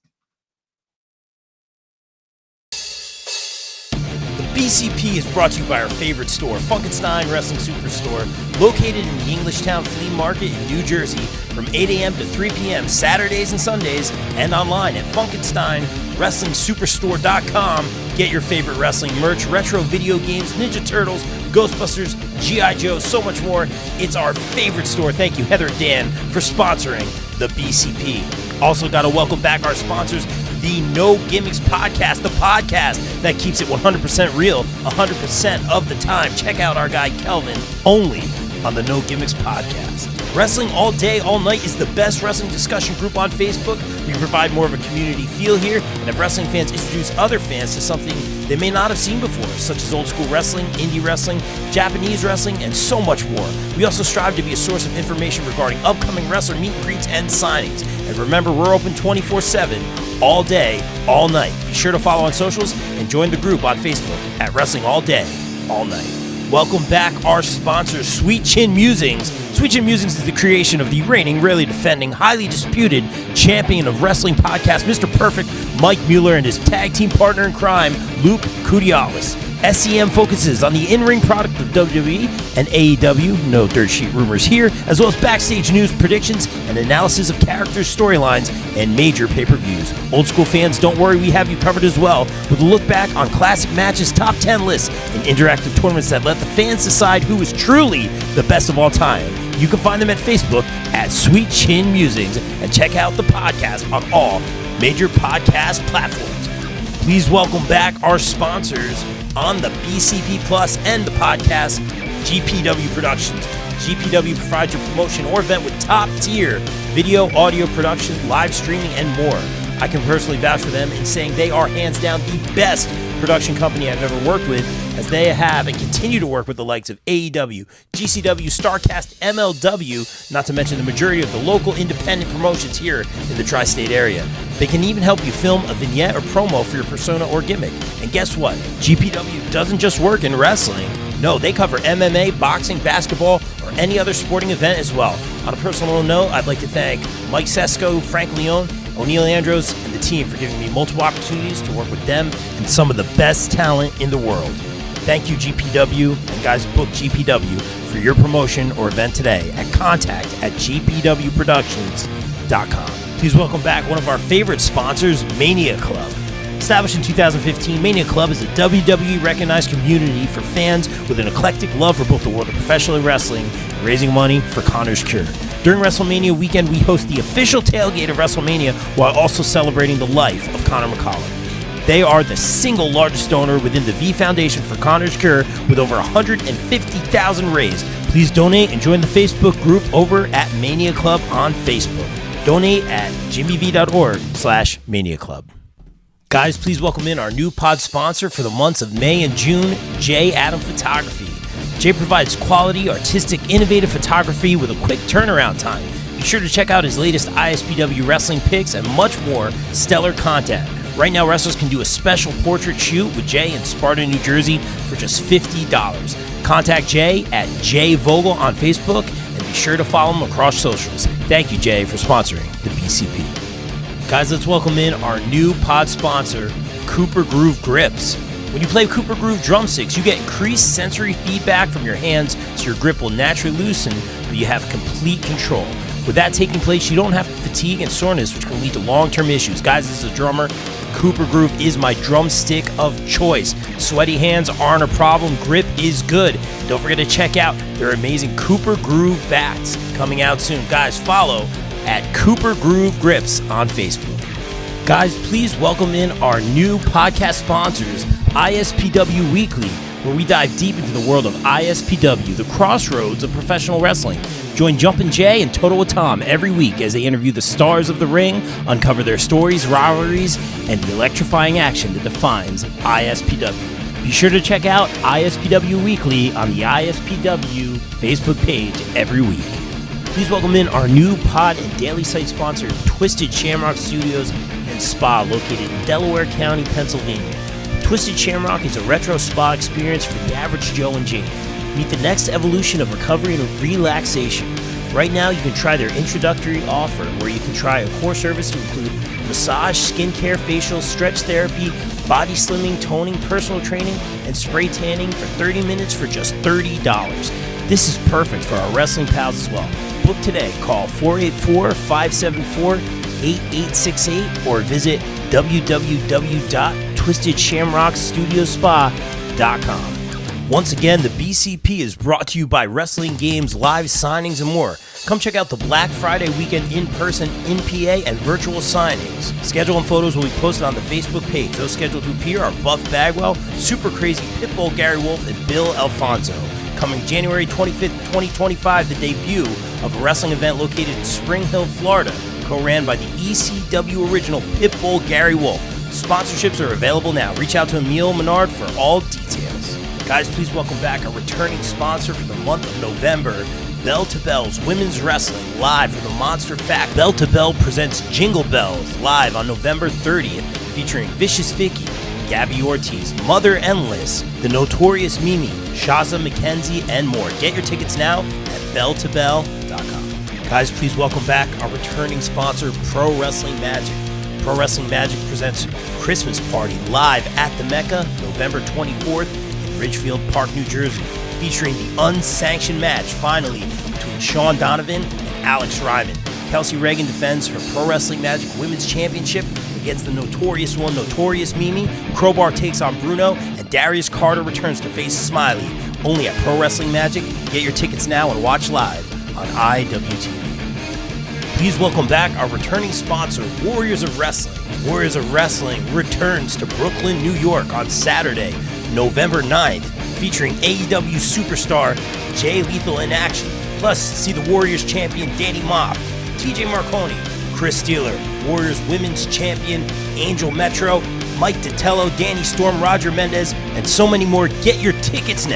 BCP is brought to you by our favorite store, Funkenstein Wrestling Superstore, located in the Englishtown Flea Market in New Jersey from 8 a.m. to 3 p.m. Saturdays and Sundays, and online at FunkensteinWrestlingSuperstore.com. Get your favorite wrestling merch, retro video games, Ninja Turtles, Ghostbusters, G.I. Joe, so much more. It's our favorite store. Thank you, Heather and Dan, for sponsoring the BCP. Also got to welcome back our sponsors, the No Gimmicks Podcast, the podcast that keeps it 100% real 100% of the time. Check out our guy Kelvin, only on the No Gimmicks Podcast. Wrestling All Day, All Night is the best wrestling discussion group on Facebook. We provide more of a community feel here and have wrestling fans introduce other fans to something they may not have seen before, such as old school wrestling, indie wrestling, Japanese wrestling, and so much more. We also strive to be a source of information regarding upcoming wrestler meet and greets and signings. And remember, we're open 24/7, all day, all night. Be sure to follow on socials and join the group on Facebook at Wrestling All Day, All Night. Welcome back our sponsors, Sweet Chin Musings. Sweet Chin Musings is the creation of the reigning, rarely defending, highly disputed champion of wrestling podcast, Mr. Perfect, Mike Mueller, and his tag team partner in crime, Luke Kudialis. SCM focuses on the in-ring product of WWE and AEW, no dirt sheet rumors here, as well as backstage news, predictions, and analysis of characters, storylines, and major pay-per-views. Old school fans, don't worry, we have you covered as well, with a look back on classic matches, top 10 lists, and interactive tournaments that let the fans decide who is truly the best of all time. You can find them at Facebook at Sweet Chin Musings, and check out the podcast on all major podcast platforms. Please welcome back our sponsors on the BCP Plus and the podcast, GPW Productions. GPW provides your promotion or event with top-tier video, audio production, live streaming, and more. I can personally vouch for them in saying they are hands down the best production company I've ever worked with, as they have and continue to work with the likes of AEW, GCW, StarCast, MLW, not to mention the majority of the local independent promotions here in the tri-state area. They can even help you film a vignette or promo for your persona or gimmick. And guess what? GPW doesn't just work in wrestling. No, they cover MMA, boxing, basketball, or any other sporting event as well. On a personal note, I'd like to thank Mike Sesko, Frank Leone, O'Neil Andros, and the team for giving me multiple opportunities to work with them and some of the best talent in the world. Thank you, GPW, and guys, book GPW for your promotion or event today at contact@gpwproductions.com. Please welcome back one of our favorite sponsors, Mania Club. Established in 2015, Mania Club is a WWE-recognized community for fans with an eclectic love for both the world of professional wrestling and raising money for Connor's Cure. During WrestleMania weekend, we host the official tailgate of WrestleMania while also celebrating the life of Conor McCallum. They are the single largest donor within the V Foundation for Connor's Cure, with over 150,000 raised. Please donate and join the Facebook group over at Mania Club on Facebook. Donate at jimmyv.org/Mania Club. Guys, please welcome in our new pod sponsor for the months of May and June, J. Adam Photography. Jay provides quality, artistic, innovative photography with a quick turnaround time. Be sure to check out his latest ISPW wrestling pics and much more stellar content. Right now, wrestlers can do a special portrait shoot with Jay in Sparta, New Jersey for just $50. Contact Jay at Jay Vogel on Facebook and be sure to follow him across socials. Thank you, Jay, for sponsoring the BCP. Guys, let's welcome in our new pod sponsor, Cooper Groove Grips. When you play Cooper Groove drumsticks, you get increased sensory feedback from your hands, so your grip will naturally loosen, but you have complete control. With that taking place, you don't have fatigue and soreness, which can lead to long-term issues. Guys, as a drummer, Cooper Groove is my drumstick of choice. Sweaty hands aren't a problem. Grip is good. Don't forget to check out their amazing Cooper Groove bats coming out soon. Guys, follow at Cooper Groove Grips on Facebook. Guys, please welcome in our new podcast sponsors, ISPW Weekly, where we dive deep into the world of ISPW, the crossroads of professional wrestling. Join Jumpin' Jay and Total with Tom every week as they interview the stars of the ring, uncover their stories, rivalries, and the electrifying action that defines ISPW. Be sure to check out ISPW Weekly on the ISPW Facebook page every week. Please welcome in our new pod and daily site sponsor, Twisted Shamrock Studios and Spa, located in Delaware County, Pennsylvania. Twisted Shamrock is a retro spa experience for the average Joe and Jane. Meet the next evolution of recovery and relaxation. Right now, you can try their introductory offer, where you can try a core service to include massage, skincare, facial, stretch therapy, body slimming, toning, personal training, and spray tanning for 30 minutes for just $30. This is perfect for our wrestling pals as well. Book today. Call 484-574-8868 or visit www.twistedshamrockstudiospa.com. Once again, the BCP is brought to you by Wrestling Games, live signings, and more. Come check out the Black Friday weekend in person, in PA, and virtual signings. Schedule and photos will be posted on the Facebook page. Those scheduled to appear are Buff Bagwell, Super Crazy Pitbull Gary Wolf, and Bill Alfonso. Coming January 25th, 2025, the debut of a wrestling event located in Spring Hill, Florida, co-ran by the ECW original Pitbull Gary Wolf. Sponsorships are available now. Reach out to Emil Menard for all details. Guys, please welcome back our returning sponsor for the month of November, Bell to Bells Women's Wrestling, live from the Monster Fact. Bell to Bell presents Jingle Bells, live on November 30th, featuring Vicious Vicky, Gabby Ortiz, Mother Endless, The Notorious Mimi, Shaza McKenzie, and more. Get your tickets now at belltobell.com. Guys, please welcome back our returning sponsor, Pro Wrestling Magic. Pro Wrestling Magic presents Christmas Party live at the Mecca, November 24th in Ridgefield Park, New Jersey, featuring the unsanctioned match, finally, between Sean Donovan and Alex Ryman. Kelsey Reagan defends her Pro Wrestling Magic Women's Championship against the Notorious One, Notorious Mimi. Crowbar takes on Bruno, and Darius Carter returns to face Smiley. Only at Pro Wrestling Magic. Get your tickets now and watch live on IWTV. Please welcome back our returning sponsor, Warriors of Wrestling. Warriors of Wrestling returns to Brooklyn, New York on Saturday, November 9th, featuring AEW superstar Jay Lethal in action. Plus, see the Warriors champion Danny Moff, TJ Marconi, Chris Steeler, Warriors Women's Champion Angel Metro, Mike Detello, Danny Storm, Roger Mendez, and so many more. Get your tickets now.